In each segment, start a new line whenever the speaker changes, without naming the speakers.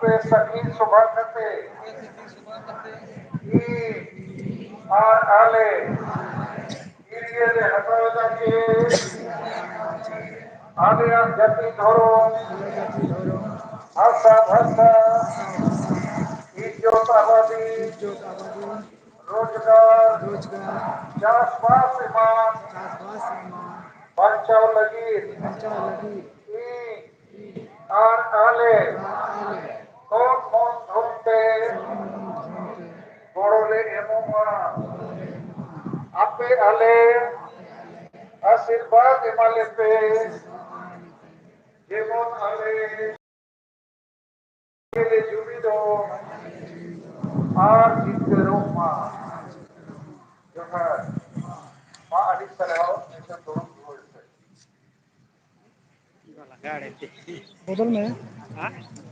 ape sakhi subha kate i ar ale iriye re hatawada ke aleya jati dhorom asa bhasa ijjot abadi रोजगार चासपास ईमान बचाव लगी और आले कौन कौन ढूंढते गोड़ोले एमोमा आपे आले आशीर्वाद हिमालय पे जेमोन आले के लिए जुबिदो और जितने रोमा जो है माँ अधिक सलाह ऐसा दोनों
बोतल में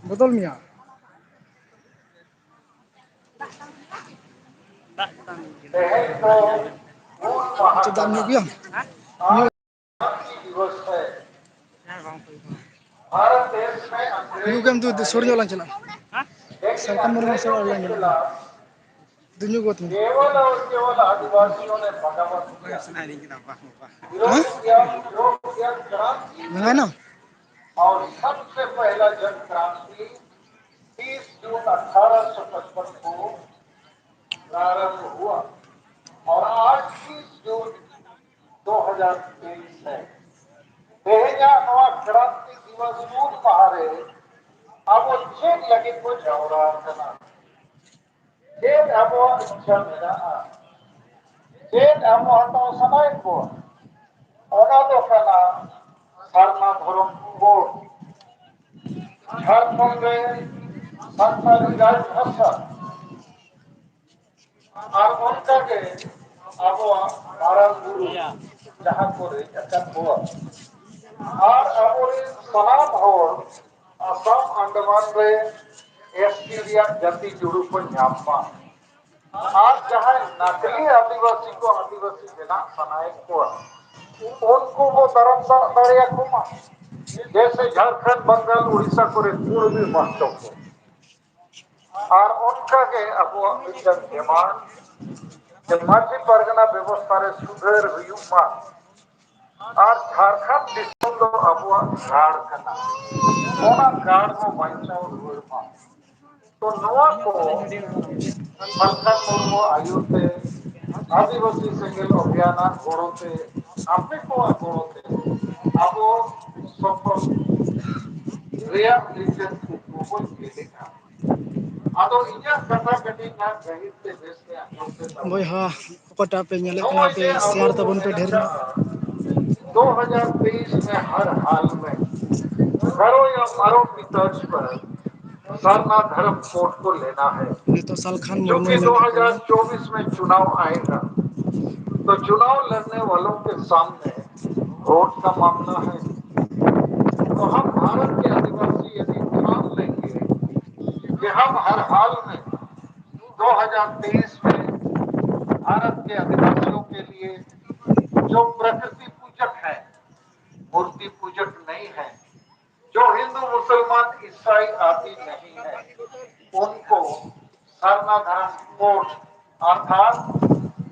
बोतल में
तो मूल
अच्छा दाम
महासना
नहीं किया
आज दिवस है भारत देश में
न्यू
अंग्रेज
गेम तो छोड़ने वाला चला
लेकिन
सरकम मर
अंग्रेजों
मसाला
के
लाइन चला
खिलाफ
दुनिया को तुम
केवल और केवल आदिवासियों ने बगावत किया,
हाँ
विरोध किया क्रांति
मंगाए
किया
ना
और सबसे पहला जन क्रांति 30 जून 1855 को प्रारंभ हुआ और आज 30 जून 2023 है। तेजा नवा क्रांति दिवस मूल पहाड़े अब चेक लगे को जावरा करना चेक अब इच्छा मेरा चेक अब तो समय को ओना तो कना सारना धर्म को झारखंड में संताली राजभाषा और उनका के अब मारन गुरु जहाँ को रे अकन हुआ और अब सनाम हो असम अंडमान में एसटीरिया जति जुड़ू को न्यापा आज जहाँ नकली आदिवासी को आदिवासी बिना बनाए को उनको वो दरिया घुमा जैसे झारखंड बंगाल उड़ीसा को पूर्वी महत्व को और उनका के अब डिमांड माझी परगना व्यवस्था रे सुधर हुआ और झारखंड दिसम दो अब गाड़ करना ओना गाड़ को बचाव हुआ तो नवा को मलखन मुर्मू आयुते आदिवासी सेंगेल अभियान गोड़ोते आपे को गोड़ोते अब सफल रिया लिजन को लेगा आदो इन्या कथा कटी ना गहित से देश के अंदर से
भाई
तब
हाँ पटा पे न्याले
नो
कना पे
ये अब
शेयर
वो
तबन पे
मेरा
ढेर
चाह 2023 में हर हाल में घरों या मारों की तर्ज पर सरना धर्म कोर्ट को लेना है
नहीं तो साल खान मुर्मू
क्योंकि
में ना को
2024 में चुनाव आएगा तो चुनाव लड़ने वालों के सामने वोट का मामला है तो हम भारत के आदिवासी यदि ठान लेंगे कि हम हर हाल में 2023 में भारत के आदिवासियों के लिए जो प्रकृति पूजक है मूर्ति पूजक नहीं है जो हिंदू मुसलमान ईसाई आदि नहीं है उनको सरना धर्म कोड अर्थात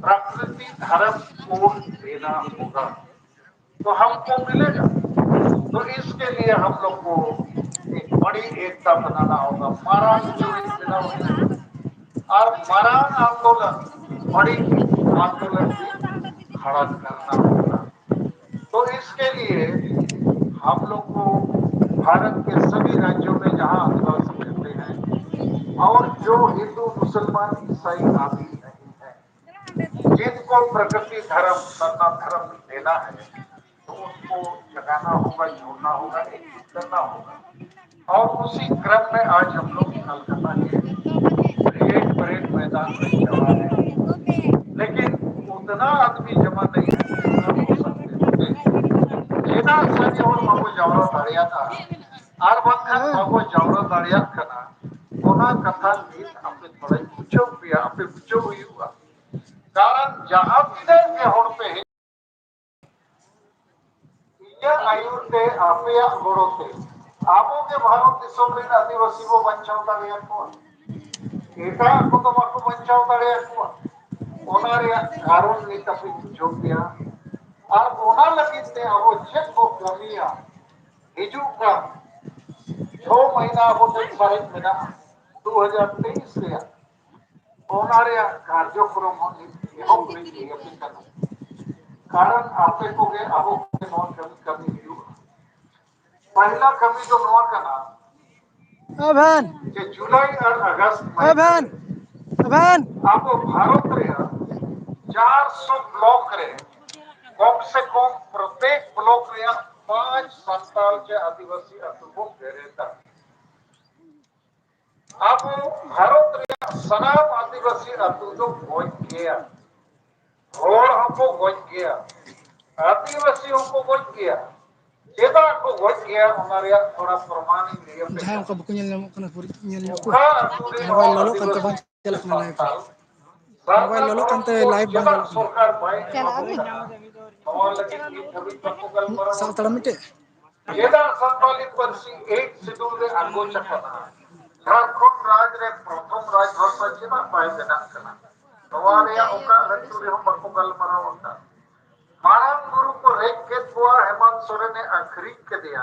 प्रकृति धर्म कोड देना होगा तो हमको मिलेगा तो इसके लिए हम लोग को एक बड़ी एकता बनाना होगा महाराज चोरी बिना और मरान आंदोलन बड़ी आंदोलन भी खड़ा करना होगा तो इसके लिए हम लोग को भारत के सभी राज्यों में जहां आदिवासी रहते हैं और जो हिंदू मुसलमान ईसाई आदि नहीं है जिनको प्रकृति धर्म सत्ता धर्म देना है तो उनको जगाना होगा जोड़ना होगा एकजुट करना होगा और उसी क्रम में आज हम लोग कलकत्ता के ब्रिगेड परेड मैदान में जमा है लेकिन उतना आदमी जमा नहीं है जितना हो सकते थे जेना सनी और बाबू जावरा दाड़िया था आर बंधन बाबू जावरा दाड़िया कना ओना कथा नीत अपने थोड़े पूछो पिया अपने पूछो हुआ कारण जहां भी के होड़ पे इया आयुर ते आपया गोड़ोते ᱟᱵᱚ ᱜᱮ ᱵᱷᱟᱨᱚᱛ ᱫᱤᱥᱚᱢ ᱨᱮᱱ ᱟᱹᱫᱤᱵᱟᱹᱥᱤ ᱵᱚ ᱵᱟᱧᱪᱟᱣ ᱫᱟᱲᱮᱭᱟᱠᱚᱣᱟ, ᱮᱴᱟᱜ ᱠᱚᱫᱚ ᱵᱟᱠᱚ ᱵᱟᱧᱪᱟᱣ ᱫᱟᱲᱮᱭᱟᱠᱚᱣᱟ᱾ ᱚᱱᱟ ᱨᱮᱭᱟᱜ ᱠᱟᱨᱚᱱ ᱱᱤᱛ ᱦᱟᱹᱵᱤᱡ ᱵᱩᱡᱷᱟᱹᱣ ᱜᱮᱭᱟ ᱟᱨ ᱚᱱᱟ ᱞᱟᱹᱜᱤᱫ ᱛᱮ ᱟᱵᱚ ᱪᱮᱫ ᱵᱚ ᱠᱟᱹᱢᱤᱭᱟ ᱦᱤᱡᱩᱜ ᱠᱟᱱ 6 महीना ᱟᱵᱚ ᱴᱷᱮᱱ ᱥᱟᱨᱮᱡ ᱢᱮᱱᱟᱜᱼᱟ 2023 ᱨᱮᱭᱟᱜ ᱚᱱᱟ ᱨᱮᱭᱟᱜ ᱠᱟᱨᱡᱚᱠᱨᱚᱢ ᱦᱚᱸ ᱱᱤᱛ ᱮᱦᱚᱵ ᱨᱤᱧ ᱞᱟᱹᱭᱟᱯᱮ ᱠᱟᱱᱟ, ᱠᱟᱨᱚᱱ ᱟᱯᱮ ᱠᱚᱜᱮ ᱟᱵᱚ ᱠᱚᱜᱮ ᱱᱚᱣᱟ ᱠᱟᱹᱢᱤ ᱦᱩᱭᱩᱜᱼᱟ। पहला कमी तो नवा करना
अभन
कि जुलाई और अगस्त महीना
अभन अभन
आपको भारत रे 400 ब्लॉक रे कम से कम प्रत्येक ब्लॉक रे 5 संताल के आदिवासी अतु को घेरेता। आपको भारत रे सनाम आदिवासी अतु जो गोज गया और हमको गोज गया आदिवासी हमको गोज गया चेदा को गोज गया हमारे थोड़ा प्रमाण लिया पे
जहां का book ñel ñamuk kana puri ñel ñamuk
उखा अतुरे
मोबाइल
और
ललो kanto
आदिवासी
bang celak na live
Santal
mobile
Sarna
ललो
धर्म
kanto
को
live bang
चेदा
celak na
सरकार बाय नवा लगी की छवि तको गल
sa
मरवता
tara mite
चेदा संताली परसी 8 शेड्यूल रे आगो चकना झारखंड राज्य रे प्रथम राज्य भाषा चेदा बाय बेना कना नवा रे ओका अतुरे हम बको गल मरवता मारांग गुरु को रेख के बुआ हेमंत सोरेन ने अखरीक के दिया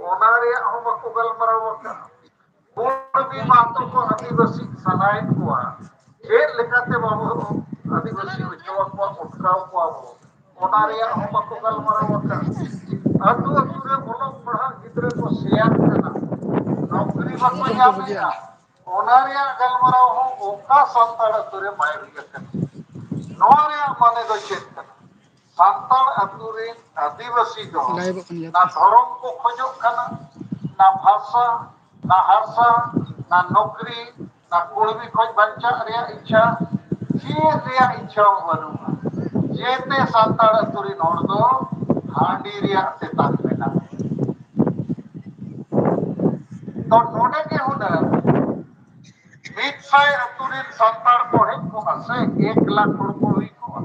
ओनारे हम बको गल मरवता पूर्वी मातो को आदिवासी सनायत हुआ चेक लेकाते बाबू आदिवासी उच्चवा को उठकाव को आबो ओनारे हम बको गल मरवता अतु अतुरे बोलो पढ़ा गिद्रे को सियान कना नौकरी बको
jom ko
जामेया
bugian
ओनारे गल मराव हम ओका संताड़ अतुरे मायरिया कना नवा रे माने दो चेक कना संताल अतुरे आदिवासी दो
live kan ya
ना धर्म को खोजो कना ना भाषा ना हर्षा ना नौकरी ना कुड़बी खोज बच्चा रे इच्छा चीज रे इच्छा बनुआ जेते संताल अतुरी नोड़ दो हांडी रे तेतान मेना तो नोडे के हुनर मितसाय अतुरी संताल को हेज को असे 1 लाख को हुई को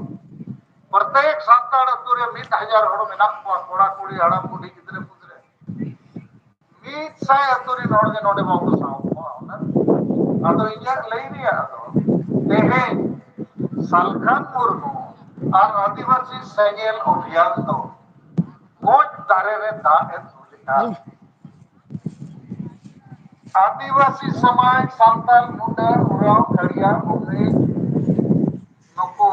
प्रत्येक संताल अतुरे 1000 हड़ मेना को कोड़ा कुड़ी हड़ा कुड़ी गिद्रे पुद्रे मितसाय अतुरी नोड़े नोड़े बाबू साव को हुनर अदो इया लई रिया अदो तेहे सालखान मुर्मू और आदिवासी सेंगेल अभियान तो गोज दारे रे दा ए दुलिया
jom
आदिवासी समाज संताल मुंडा उराव खड़िया उमरे नुको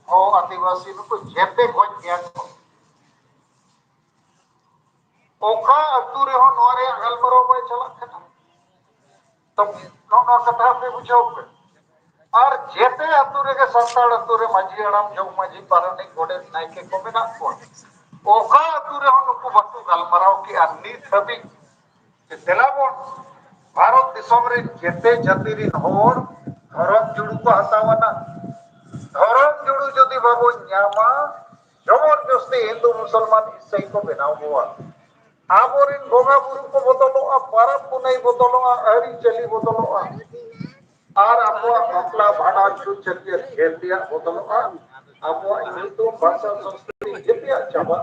हो आदिवासी नुको जेते गोज गया को ओखा अतुरे हो नोरे गलमरो में चला खना तब नो कथा पे बुझो पे और जेते अतुरे के संताल अतुरे माझी अड़ाम जग माझी पारनिक गोडे नायके को मेना को ओखा अतुरे हो नुको बतु गलमराव की अन्नी थबी तेलाबोन भारत दिसोम रे जेते जतिरिन होर धरम जुड़ू को हतावना धरम जुड़ू जदि बाबो न्यामा जबरदस्ती हिंदू मुसलमान ईसाई को बनाव हुआ आबोरिन बोगा बुरु को बदलोआ परब पुनई बदलोआ अरी चली बदलोआ और आपको अपना भाड़ा छू चलिए खेल दिया बदलोआ आपको हिंदू भाषा संस्कृति जेतिया चाबा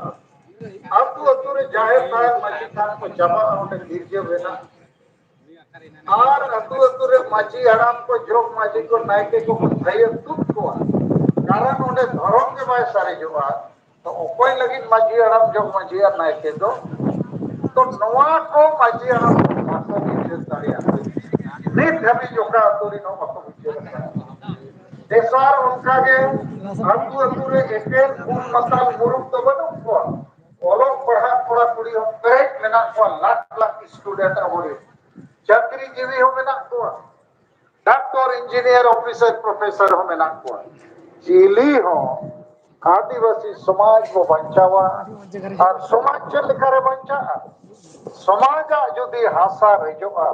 अब तो अतुरे जाहिर था मची था को चाबा उन्हें गिरजे बेना और अतु अतुरे मची हराम को जोग मची को नायके को भय तुत को कारण उन्हें धर्म के बाय सारे जुआ तो ओकोई लगी मची हराम जोग मची और नायके तो नवा को मची हराम को भाषा विशेष दाड़िया नित हबी जोका अतुरी नो मको विशेष देसार उनका के अतु अतुरे एकेल गुण मताल मुरुक तो बनु को ओलो पढ़ा पढ़ा कुड़ी हम पेट मेना को लाख लाख स्टूडेंट अबोरी चाकरी जीवी हो मेना को डॉक्टर इंजीनियर ऑफिसर प्रोफेसर हो मेना को चीली हो आदिवासी समाज को बचावा और समाज चल करे बचा समाज जुदी हासा रेजोआ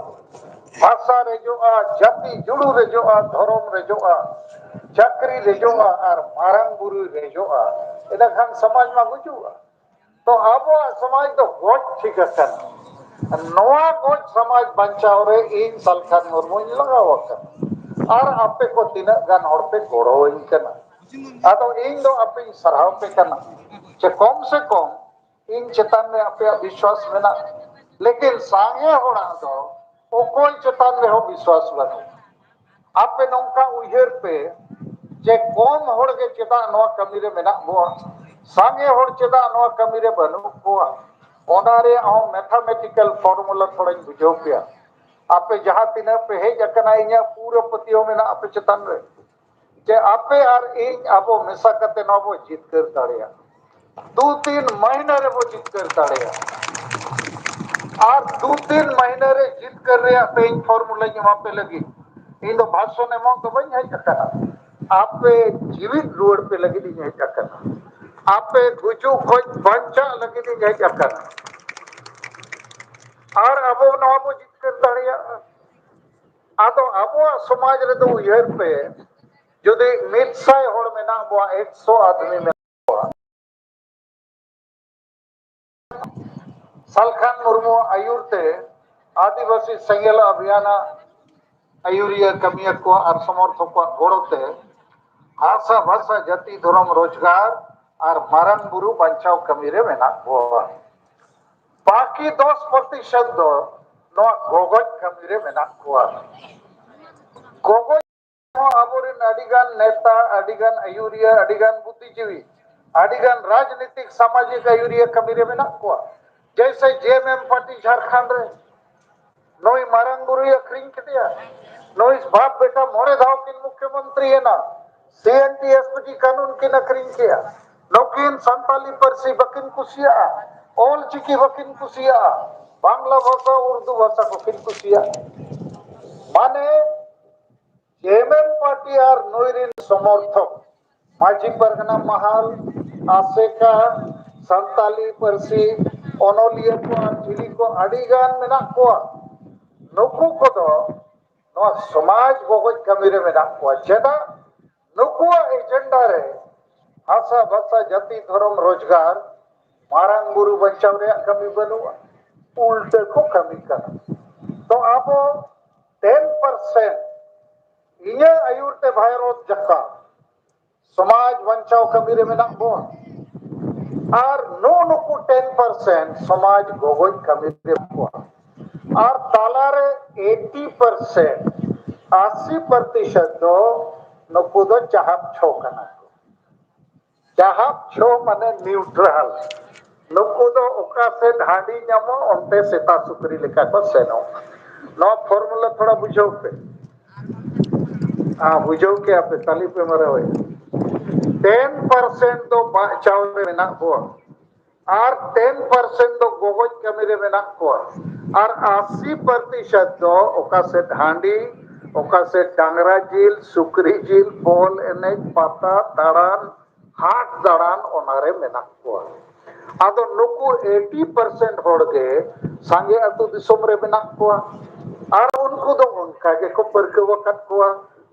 भाषा रेजोआ जाति जुड़ू रेजोआ धर्म रेजोआ चाकरी रेजोआ और मारंग बुरु रेजोआ इना खान समाज में गुजुआ तो अब समाज तो गोज ठीक है नवा गोज समाज बचाव रे इन सालखान मुर्मू लगावा और आपे को तीना गान हड़ पे गोड़ो इनकना आदो इन दो आपे सराव पे कना चे कम से कम इन चेतन में आपे विश्वास मेना लेकिन सांगे होड़ा दो ओकोई चेतान रहो विश्वास बनो आपे नौका उयहर पे जे कौन होड़ के चेता नवा कमी रे मेना बो सांगे होड़ चेता नवा कमी रे बनो को ओनारे आ मैथमेटिकल फॉर्मूला थोड़ा बुझो पे आपे जहां तिना पे हे जकना इया पूरा पतियो में ना आपे चेतान रे जे आपे आर इन आबो मेसा कते नबो जीत कर दाड़िया 2-3 महीना रे वो जीत कर दाड़िया और 2-3 महीने रे जीत कर रहा पे फॉर्मूला वहां पे लगी इन दो भाषण ने मो तो बन है चकना आप पे जीवित रोड पे लगी दी है चकना आप पे गुजू खोज बंचा लगी दी है चकना और अब नवा वो जीत कर दाड़िया आदो अब समाज रे तो उयहर पे जुदी मितसाय होड़ में ना बो 100 आदमी में सालखान मुर्मू आयुरते आदिवासी संगेल अभियान आयुरिया कमिया को और समर्थक को गोड़ते हासा भाषा जाति धर्म रोजगार और मारन बुरु बचाव कमी रे मेना हुआ बाकी 10% दो नवा गोगज कमी रे मेना हुआ गोगज आबोरिन अडिगान नेता अडिगान आयुरिया अडिगान बुद्धिजीवी अडिगान राजनीतिक सामाजिक आयुरिया कमी रे मेना हुआ जैसे जेएमएम पार्टी झारखंड रे नई मारन बुरु अखरिंग केदिया नई बाप बेटा मोड़े धाव किन मुख्यमंत्री है ना सीएनटीएसपी कानून की नकरिंग किया नौकीन संताली परसी बकिन कुसिया ऑल चिकी बकिन कुसिया बांग्ला भाषा उर्दू भाषा को किन कुसिया माने जेएमएम पार्टी और नोइरिन समर्थक माजी परगना महाल आसेका संताली परसी ओनोलिया को जिली को अडिगान मेना को नुकु को दो नो समाज गोगज कमीरे मेना को चेदा नुकुआ एजेंडा रे हासा भाषा जाति धर्म रोजगार मारंग बुरु बचाव रे कमी बनुआ उल्टे को कमी करना तो आप 10% इन्हें आयुर्ते भाईरोत जक्का समाज बचाव कमी रे मेना बो और नो नुकु 10% समाज गोगज कमी रे बो और तालारे 80% 80% दो नुकु दो चाहप छो कना चाहप छो माने न्यूट्रल नुकु दो ओका से ढाडी ᱧᱟᱢो onte सेता सुकरी लेका को सेनो नो फॉर्मूला थोड़ा बुझो पे बुझो के आप ताली पे मरे हुए 10% दो बचाव रे मेना को और 10% दो गोगज कमी रे मेना को और 80% दो ओका से ढांडी ओका से डांगरा जिल सुकरी जिल बोल एने पाता दाड़ान हाट दाड़ान ओनारे मेना को आदो नुकु 80% होड़ के सांगे अतु दिसोम रे मेना को और उनको दो उनका के को परके वकत को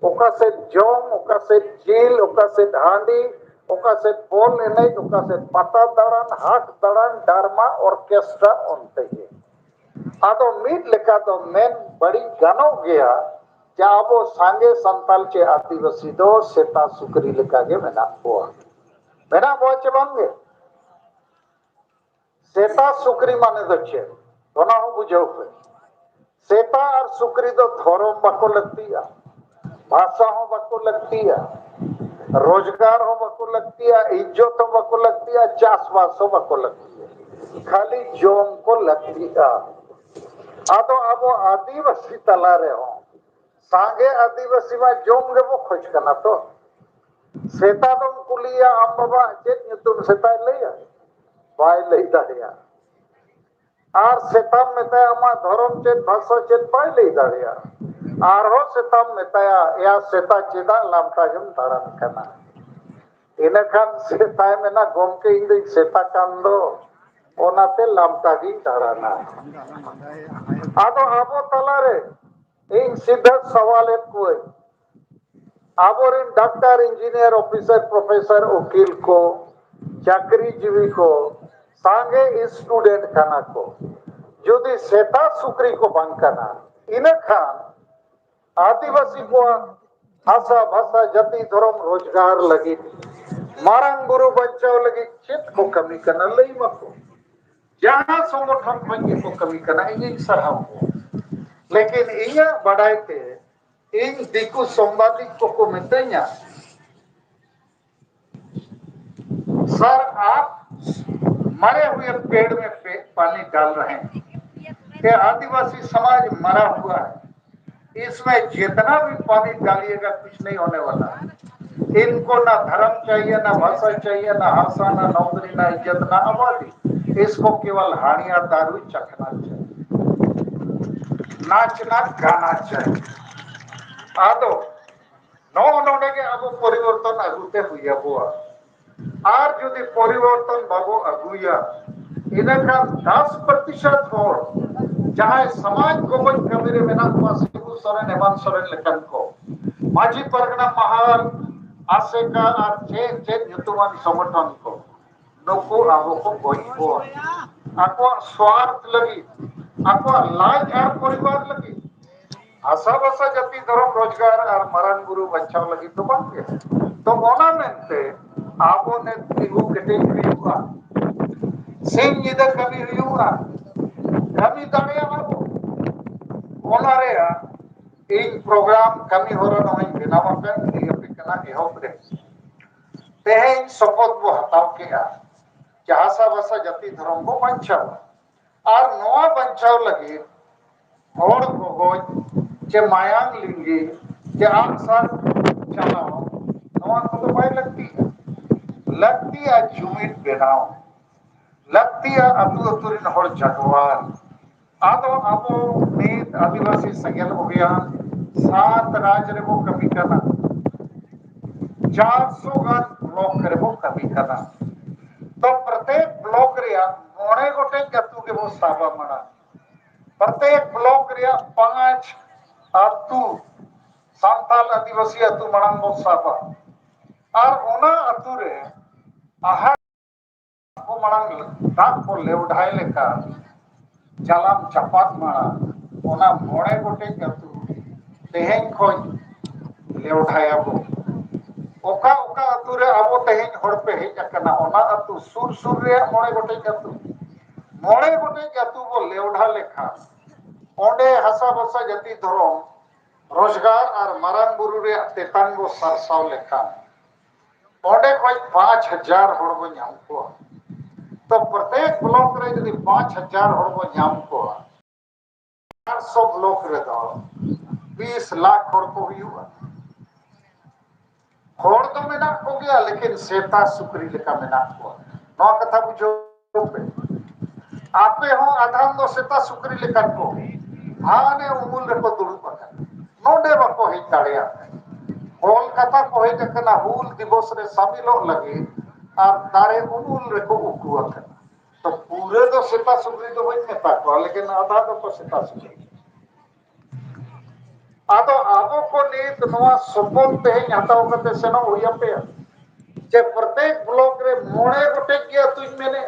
ओका से जोम ओका से जिल ओका से ढांडी ओका से बोल एने ओका से पाता दाड़ान हाट दाड़ान डारमा ऑर्केस्ट्रा ओनते है आदो मीट लेका तो मेन बड़ी गानो गया क्या वो सांगे संताल चे आदिवासी दो सेता सुकरी लेका के मेना चे बांगे सेता सुकरी माने दो चे दोना हूं बुझाओ पे सेता और सुकरी दो धर्म बको लगती है भाषा हो बको लगती है रोजगार हो बको लगती है इज्जत हो बको लगती है चाषबास हो बको लगती है खाली जोम को लगती है आदो अब आदिवासी तला रहे हो सांगे आदिवासी में जोम गे वो खोज करना तो सेता तुम कुलिया आम बाबा चेत तुम सेता लिया बाय लई दाड़िया और सेताम मेताया अमा धर्म चेत भाषा चेत बाय लई दाड़िया और हो सेताम मेताया या सेता चेदा लामटा गम दाड़ान करना इने खान सेताय में ना गोम के इंदे सेता कांदो ओनाते लामटा गी दाड़ाना आदो आबो तला रे इन सीधा सवाल एक कोई आबोरिन डॉक्टर इंजीनियर ऑफिसर प्रोफेसर वकील को चाकरी जीवी को सांगे स्टूडेंट खाना को जुदी सेता सुकरी को बंकना इने खान आदिवासी को आशा भाषा जाति धर्म रोजगार लगी मारंग बुरु बचाव लगी चित को कमी करना लई मको जहां संगठन खन को कमी करना इन सरहाव को लेकिन इया बढ़ाते इन दिकु संवादिक को मितैया सर आप मरे हुए पेड़ में पानी डाल रहे हैं कि आदिवासी समाज मरा हुआ है इसमें जितना भी पानी डालिएगा कुछ नहीं होने वाला इनको ना धर्म चाहिए ना भाषा चाहिए ना आशा ना नौकरी ना इज्जत ना आबादी इसको केवल हानिया दारू चखना चाहिए नाचना गाना चाहिए आदो नौने के अब परिवर्तन आगुते हुई और जुदी परिवर्तन बाबो अगुया इनखान 10% होर जहां समाज गोबन कमिरे में ना सिबू सोरेन एवं सोरेन लेकन को माजी परगना महाल आसेका और चे युतुमान संगठन को नुकु आबो को गोई को आको स्वार्थ लगी आको लाज और परिवार लगी आशा बसा जति धर्म रोजगार और मरण गुरु बचाव लगी तो बन गया तो ओना मेनते आबो ने तिगु केटे हुआ सिंह इधर कभी हुआ कभी दाड़िया आबो ओना रे इन प्रोग्राम कमी हो रहा नहीं बिना वक्त ये पिकना एहोप रे तेहे शपथ वो हटाव के जहां सा बसा जति धर्म को बचाव और नवा बचाव लगी और गोगोज जे मायांग लिंगी जे आंसर चलाओ नवा को तो भाई लगती है जुमित बेनाव लगती है अतु अतुरिन होर जगवार आदो आबो नीत आदिवासी संगठन अभियान 7 राज्य रे वो कमी करना 400 गान ब्लॉक करे वो कमी करना तो प्रत्येक ब्लॉक रे मोड़े गोटे जतु के वो साबा मना प्रत्येक ब्लॉक रे 5 अतु सांताल आदिवासी अतु मणंग वो साबा और ओना अतु रे आहार को मणंग दाग को लेवढाई लेका जालाम चपात मारा ओना मोड़े गोटे जतु तेहें खोज लेवढाया बो ओका ओका अतु रे अबो तेहें होड़ पे हेज अकना ओना अतु सुर सुर रे मोड़े गोटे जतु बो लेवढा लेखा ओंडे हसा बसा जति धरम रोजगार और मरान बुरु रे तेतान बो सरसाव लेखा ओंडे खोज 5000 होड़ बो नाम को तो प्रत्येक ब्लॉक रे यदि 5000 होड़ बो नाम को 400 ब्लॉक रे दो 20 लाख होड़ को हुआ होड़ तो मेना को गया लेकिन सेता सुकरी लेका मेना को नो कथा बुझो पे आपे हो आधाम दो सेता सुकरी लेका को हाने उमुल रे को दुड़ पका नोडे बको हे दाड़िया कोलकाता को हे जकना हुल दिवस रे शामिलो लगे और दारे उमुल रे को उकुआ तो पूरे तो सेता सुकरी तो वही नेता को लेकिन आधा तो सेता सुकरी आदो आबो को नीत नवा सपन ते हताव कते सेनो होया पे जे प्रत्येक ब्लॉक रे मोड़े गोटे के तुई मेने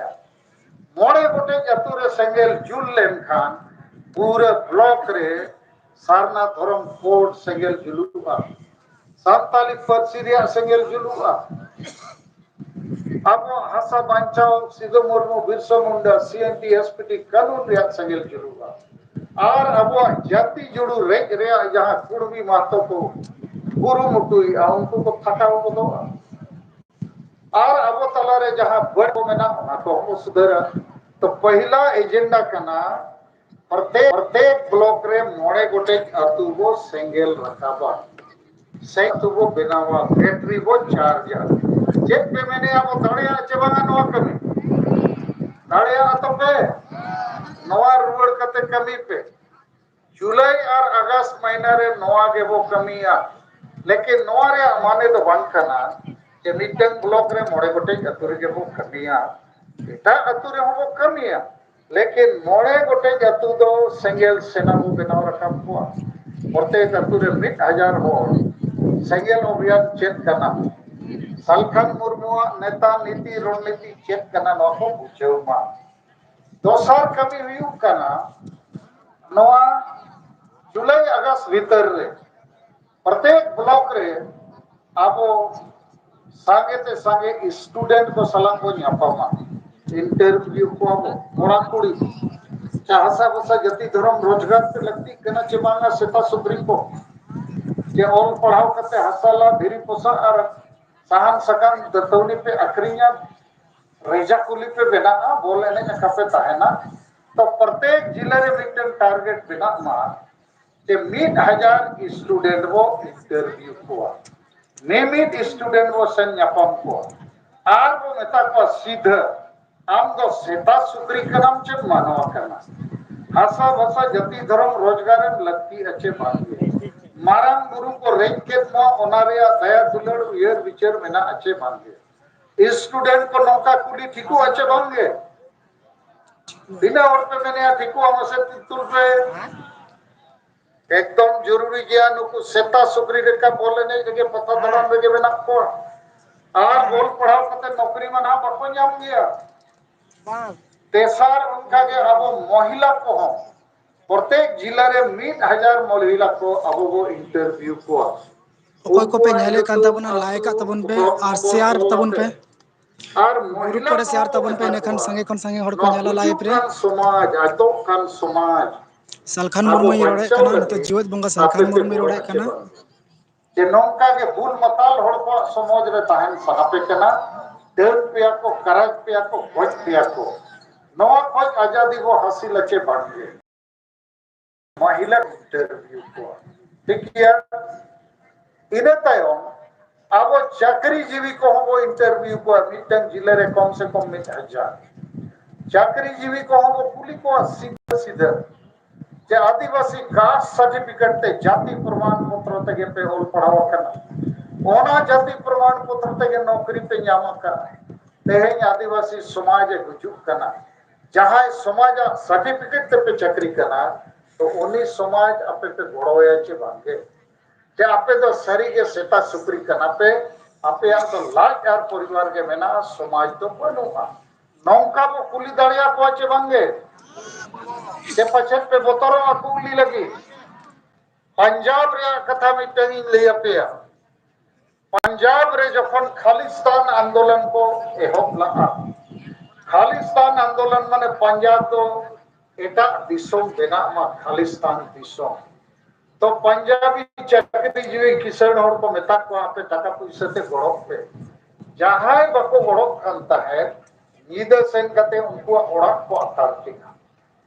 मोड़े गोटे अतु रे सेंगेल जुल लेन खान पूरे ब्लॉक रे सारना धरम कोड सेंगेल जुलुआ सांताली पर्सी रे सेंगेल जुलुआ अब हसा बांचाओ सिदो मुर्मू बिरसा मुंडा सीएनटी एसपीटी कानून रे सेंगेल जुलुआ और अब जाति जुड़ू रेज रे जहां कुड़वी मातो को गुरु मुटुई उनको को फटाओ को दो और अब तला रे जहां बड़ को मेना ना तो हम सुधर तो पहला एजेंडा कना प्रत्येक ब्लॉक रे मोड़े गोटे अतु वो सेंगेल रखाबा से अतु वो बनावा बैटरी वो चार्ज जेब पे मैंने अब दड़िया चबाना नो कमी दड़िया तो पे नवा रुवर कते कमी पे जुलाई और अगस्त महीना रे नवा के वो कमिया लेकिन नवा रे माने तो बंद करना जे मिटन ब्लॉक रे मोड़े गोटे अतुरे के वो कमिया एटा अतुरे हो वो कमिया लेकिन मोड़े गोटे अतु दो सेंगेल सेना वो बनाव रखा हुआ प्रत्येक अतुरे 1000 हो सेंगेल अभियान चेक करना सलखन मुर्मू नेता नीति रणनीति चेक करना नो को बुझेउमा दोसर कमी हुई करना नवा जुलाई अगस्त भीतर रे प्रत्येक ब्लॉक रे आबो सांगे ते सांगे स्टूडेंट को सलाम को न्यापामा इंटरव्यू को कोड़ा कुड़ी चाहसा बसा जति धर्म रोजगार पे लगती कना चे बांगा सेता सुप्री को जे ऑल पढ़ाओ करते हसाला भिरी पोसा और साहन सकन दतौनी पे अखरिया रेजा कुली पे बेना बोले ने कपे ताहेना तो प्रत्येक जिले रे मिटन टारगेट बिना मा जे 1000 स्टूडेंट वो इंटरव्यू को नियमित स्टूडेंट वो सन ᱧᱟᱯᱟᱢ को आर वो मेता को सीधा आम दो सेता सुक्री कनाम चे मानवा करना हासा भाषा जति धर्म रोजगार लगती अच्छे मांगे माराम गुरु को रेंज के मा ओनारिया दया दुलड़ उयर विचार में ना अच्छे मांगे स्टूडेंट को नौका कुली ठीको अच्छे मांगे बिना और पे मैंने ठीको हमसे तितुल पे एकदम जरूरी गया नुकु सेता सुक्री का बोले नहीं जगह पता दलान में के बिना को आर बोल पढ़ाओ कते नौकरी में ना बको जाम गया तेसार उनका के अब महिला को हो प्रत्येक जिला रे 1000 महिला को अब वो इंटरव्यू को
ओकोय को पे नेले कान तबना लाइक तबन पे और शेयर तबन पे
और
ग्रुप
महिला
पर शेयर तबन पे
को
नेखन संगे कोन संगे हड़ को नेला लाइव रे
समाज आतो कान समाज
सालखान
अब
मुर्मू रोड़े
बच्चों
कना नतो
लगे
जीवत बंगा
आपे
सालखान
पे
मुर्मू
गोड़
रोड़े
अच्छे
कना
बा जे नौका के भूल मताल हड़ को समाज रे ताहन सापे कना देव पिया को करज पिया को भोज पिया को नवा खोज आजादी वो हासिल अच्छे बढ़ गए महिला इंटरव्यू को ठीक है इने तायम अब चाकरी जीवी को हम वो इंटरव्यू को मिटन जिले रे कम से कम 1000 चाकरी जीवी को हम वो पुली को सीधा सीधा जे आदिवासी कास्ट सर्टिफिकेट ते जाति प्रमाण पत्र ते पे ओल पढ़ावा करना ओना जाति प्रमाण पत्र ते नौकरी पे ᱧᱟᱢ का तेहें आदिवासी समाज गुजुक करना जहां समाज सर्टिफिकेट ते पे चाकरी करना तो उन्हीं समाज अपे पे गोड़ोया चे बांगे जे आपे तो सरी के सेता सुक्री करना पे आपे या तो लाख यार परिवार के मेना समाज तो बनुआ नौका को कुली दाड़िया को चे बांगे जे पछत पे बोतरो अकुली लगी पंजाब रे कथा मिटन ले अपया पंजाब रे जखन खालिस्तान आंदोलन को एहब लगा खालिस्तान आंदोलन माने पंजाब तो एटा दिसोम बेना मा खालिस्तान दिसोम तो पंजाबी चाकरी जीवी किसान और को मेता को आपे टाका पैसा ते गड़ो पे जहां बको गड़ो कांता है नीदा सेन कते उनको ओड़ा को आतार किया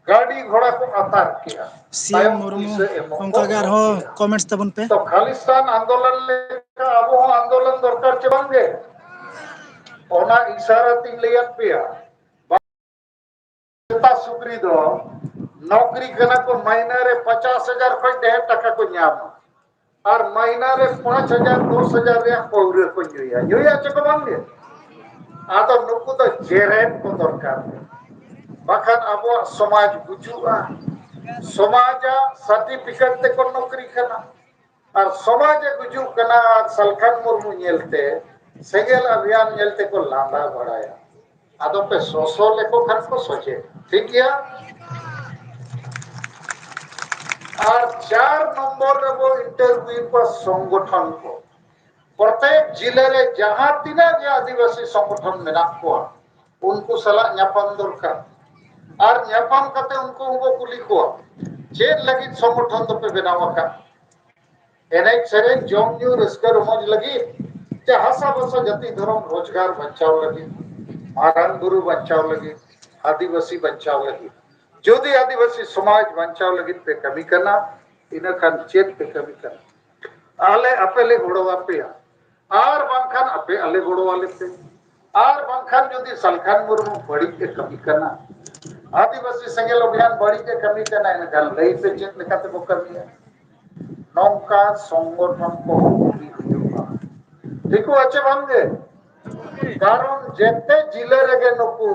गाड़ी घोड़ा को आतार किया
सीएम मुर्मू उनका के हो कमेंट्स तबन पे
तो खालिस्तान आंदोलन लेका अब आंदोलन दरकार चे बांगे ओना इशारा तीन लिया पिया सेता सुक्री दो नौकरी करना को महीना रे 50,000 खोज 1.5 टका को ᱧᱟᱢ और महीना रे 5,000 10,000 रे पौरे को ᱧᱩᱭᱟ चको बांगे आदो नुकु तो जेरेन को दरकार बाखान अबो समाज गुजुआ समाज सर्टिफिकेट ते को नौकरी करना और समाज गुजु कना सलखान मुर्मू नेलते सेगेल अभियान नेलते को लांदा बढ़ाया आदो पे सोसो लेको खन को सोचे ठीक है और 4 नंबर रे वो इंटरव्यू पर संगठन को प्रत्येक जिले रे जहां तीना जे आदिवासी संगठन मेना को उनको सलाह ᱧᱟᱯᱟᱢ दरकार और ᱧᱟᱯᱟᱢ कते उनको कुली को चेत लगी संगठन तो पे बनावा का एने सरे जोम न्यू रस्कर रोज लगी जे हासा बसा जति धर्म रोजगार बचाव लगी मारन गुरु बचाव लगी आदिवासी बचाव लगी जोदी आदिवासी समाज बचाव लगी पे कमी करना इन खान चेत पे कमी करना आले अपेले गोड़वा पे आर बांखान अपे आले गोड़वा लेते आर बांखान जोदी सलखान मुर्मू बड़ी के कमी करना आदिवासी संगेल अभियान बड़ी के कमी करना इन गल लई पे चेत लेकाते को कमी है नौका संगठन को होगी हुआ देखो अच्छे बांगे कारण जेते जिले रेगे नुकु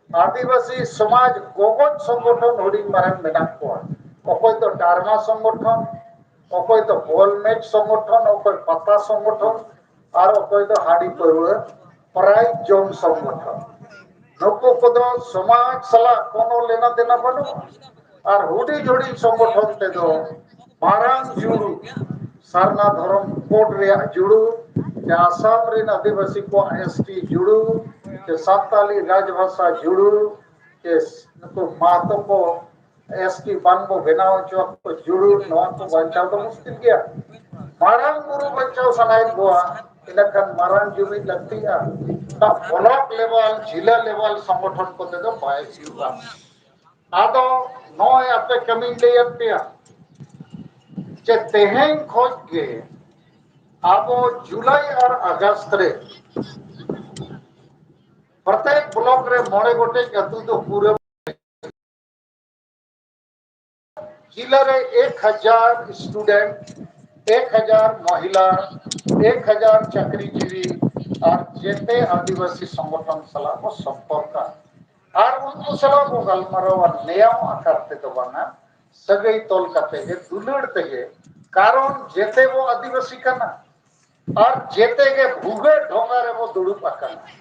आदिवासी समाज गोगोज संगठन हुडी मारन मेना को अकोय तो डारमा संगठन अकोय तो बॉल मैच संगठन अकोय पता संगठन और अकोय तो हाडी परवे प्राइज जोन संगठन नुकु को दो समाज सला कोनो लेना देना बनो और हुडी जोड़ी संगठन ते दो मारांग जुड़ू सारना धर्म कोड रे जुड़ू आसाम रे आदिवासी को एसटी जुड़ू के साताली राजभाषा जुड़ू के नुकु मातो को एसटी बान को बनाओ जो को जुड़ू नवा को बचाओ तो मुश्किल गया मारंग गुरु बचाओ सनाइत गोवा इनकन मारंग जुमी लगतिया ता ब्लॉक लेवल जिला लेवल संगठन को दे दो बाय हुआ आदो नॉय आपे कमी ले अपया जे तेहें खोज गे आबो जुलाई और अगस्त रे प्रत्येक ब्लॉक रे मोड़े गोटे अतु तो पूरे जिला रे 1000 स्टूडेंट 1000 महिला 1000 चाकरीजीवी और जेते आदिवासी संगठन सला को संपर्क और उनको सला को गलमरो नया करते तो बना सगई तोल करते के दुलड़ ते कारण जेते वो आदिवासी करना और जेते के भूगे ढोंगा रे वो दुड़ुप करना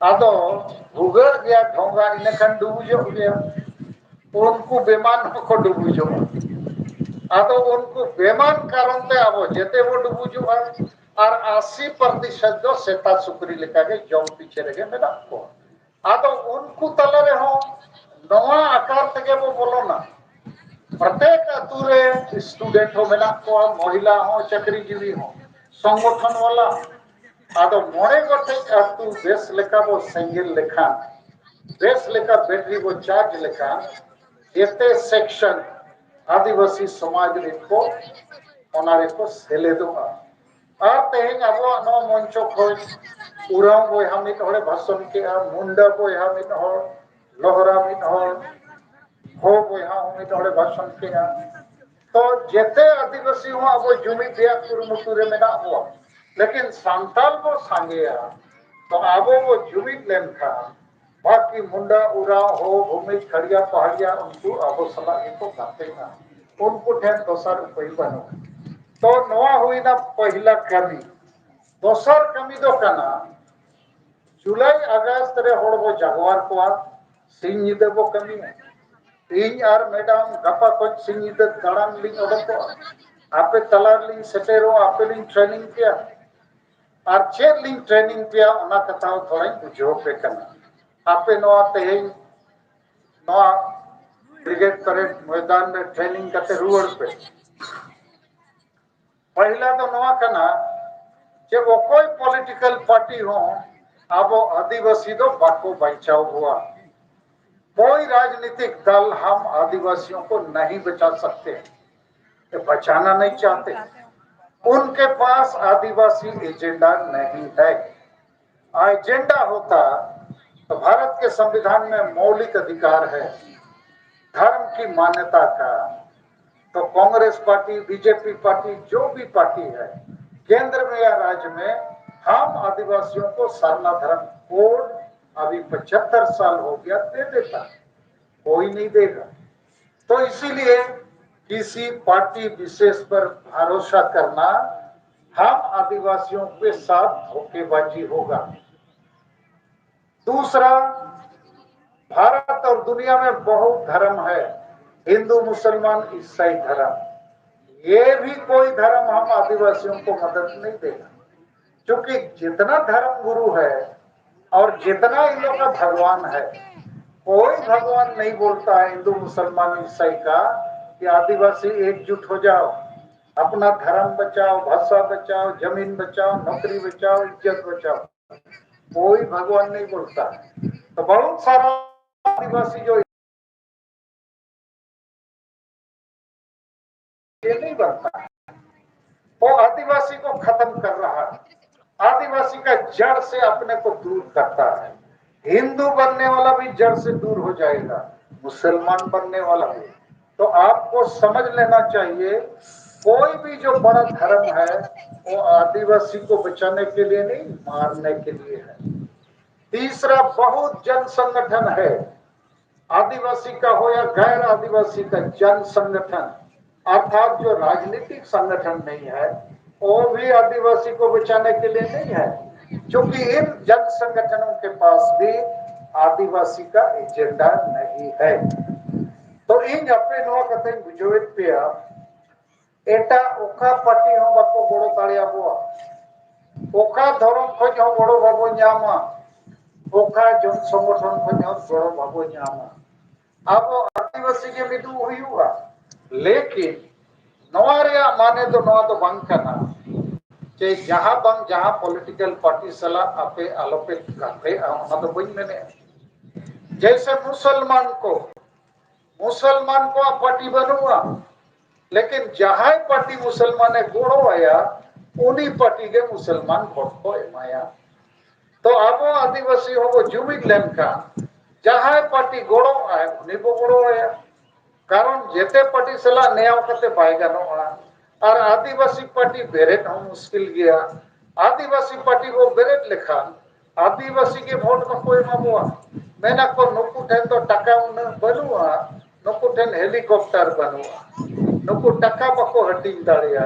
आदो भूगे गया ढोंगा इनकन डूबुजो गया उनको बेमान को डूबुजो आदो उनको बेमान कारण ते अब जेते वो डूबुजो और 80% जो सेता सुकरी लेका के जौन पीछे रहे मेरा को आदो उनको तले रे हो नवा आकार तके वो बोलो ना प्रत्येक अतुरे स्टूडेंट हो मेना को महिला हो चाकरीजीवी हो संगठन वाला आदो मोड़े गोटे अतु देश लेका वो सेंगल लेखा देश लेका बैटरी वो चार्ज लेखा येते सेक्शन आदिवासी समाज को ओनारे को सेले दोगा और तेहें अब नो मंचो खोज उराव को हम इत होड़े भाषण के मुंडा को हम इत हो लोहरा इत हो को हम इत होड़े भाषण के तो जेते आदिवासी हो अब जुमी दिया कुरुमुटुरे में ना हुआ लेकिन सांताल को सांगेया तो अब वो जुमी लेन था बाकी मुंडा उरा हो भूमि खड़िया पहाड़िया उनको अब सलाह इनको गाते ना उनको ठेन दोसर उपाय बनो तो नवा हुई ना पहला कमी दोसर कमी दो कना जुलाई अगस्त रे होड़ वो जागवार को सिंह निदे वो कमी है ᱤᱧ ᱟᱨ ᱢᱮᱰᱟᱢ ᱜᱟᱯᱟ ᱠᱷᱚᱡ ᱥᱤᱧ ᱧᱤᱫᱟᱹ ᱫᱟᱬᱟᱱ ᱞᱤᱧ ᱚᱰᱚᱠᱚᱜᱼᱟ ᱟᱯᱮ ᱛᱟᱞᱟ ᱨᱮᱞᱤᱧ ᱥᱮᱴᱮᱨᱚᱜᱼᱟ ᱟᱯᱮ ᱞᱤᱧ ᱴᱨᱮᱱᱤᱝ ᱯᱮᱭᱟ ᱟᱨ ᱪᱮᱫ ᱞᱤᱧ ᱴᱨᱮᱱᱤᱝ ᱯᱮᱭᱟ ᱚᱱᱟ ᱠᱟᱛᱷᱟ ᱦᱚᱸ ᱛᱷᱚᱲᱟᱧ ᱵᱩᱡᱷᱟᱹᱣ ᱯᱮ ᱠᱟᱱᱟ ᱟᱯᱮ ᱱᱚᱣᱟ ᱛᱮᱦᱮᱧ ᱱᱚᱣᱟ ब्रिगेड परेड मैदान में ट्रेनिंग करते रुआड़ पे पहला तो नवा कना जे वो कोई पॉलिटिकल पार्टी हो अब आदिवासी दो बाको बचाव हुआ कोई राजनीतिक दल हम आदिवासियों को नहीं बचा सकते तो बचाना नहीं चाहते उनके पास आदिवासी एजेंडा नहीं है एजेंडा होता तो भारत के संविधान में मौलिक अधिकार है धर्म की मान्यता का तो कांग्रेस पार्टी बीजेपी पार्टी जो भी पार्टी है केंद्र में या राज्य में हम आदिवासियों को सारना धर्म कोड अभी 75 साल हो गया दे देता कोई नहीं देगा तो इसीलिए किसी पार्टी विशेष पर भरोसा करना हम आदिवासियों के साथ धोखेबाजी होगा दूसरा भारत और दुनिया में बहुत धर्म है हिंदू मुसलमान ईसाई धर्म ये भी कोई धर्म हम आदिवासियों को मदद नहीं देगा क्योंकि जितना धर्म गुरु है और जितना इन लोगों का भगवान है कोई भगवान नहीं बोलता है हिंदू मुसलमान ईसाई का कि आदिवासी एकजुट हो जाओ अपना धर्म बचाओ भाषा बचाओ जमीन बचाओ नौकरी बचाओ इज्जत बचाओ कोई भगवान नहीं बोलता तो बहुत सारा आदिवासी जो ये नहीं बनता वो आदिवासी को खत्म कर रहा है आदिवासी का जड़ से अपने को दूर करता है हिंदू बनने वाला भी जड़ से दूर हो जाएगा मुसलमान बनने वाला भी तो आपको समझ लेना चाहिए कोई भी जो बड़ा धर्म है वो आदिवासी को बचाने के लिए नहीं मारने के लिए है तीसरा बहुत जन संगठन है आदिवासी का हो या गैर आदिवासी का जन संगठन अर्थात जो राजनीतिक संगठन नहीं है वो भी आदिवासी को बचाने के लिए नहीं है क्योंकि इन जन संगठनों के पास भी आदिवासी का एजेंडा नहीं है तो इन अपने नवा कथे बुझोत पे एटा ओका पार्टी हम बाको बड़ो ताड़िया बुआ ओका धर्म खोज हम बड़ो बाबो न्यामा ओखा जन संगठन को गड़ो बाबो नामा अब आदिवासी के मिदु हुआ लेकिन नवा रे माने तो नवा तो बंग करना चे जहां पॉलिटिकल पार्टी सला आपे आलोपे काफे ना तो बन मैंने जैसे मुसलमान को पार्टी बनूंगा लेकिन जहां पार्टी मुसलमान गोड़ो आया उन्हीं पार्टी के मुसलमान वोट को एमाया तो अब आदिवासी हो जुमिद लेनका जहां पार्टी गोड़ो आए उन्हीं को गोड़ो आया कारण जेते पार्टी सला न्याय करते बाय गानोआ और आदिवासी पार्टी बेरेट हम मुश्किल गया आदिवासी पार्टी को बेरेट लेखान आदिवासी के वोट को कोई मामुआ मेना को नुकु ठेन तो टका उन बनुआ नुकु ठेन हेलीकॉप्टर बनुआ नुकु टका बको हटिंग दाड़िया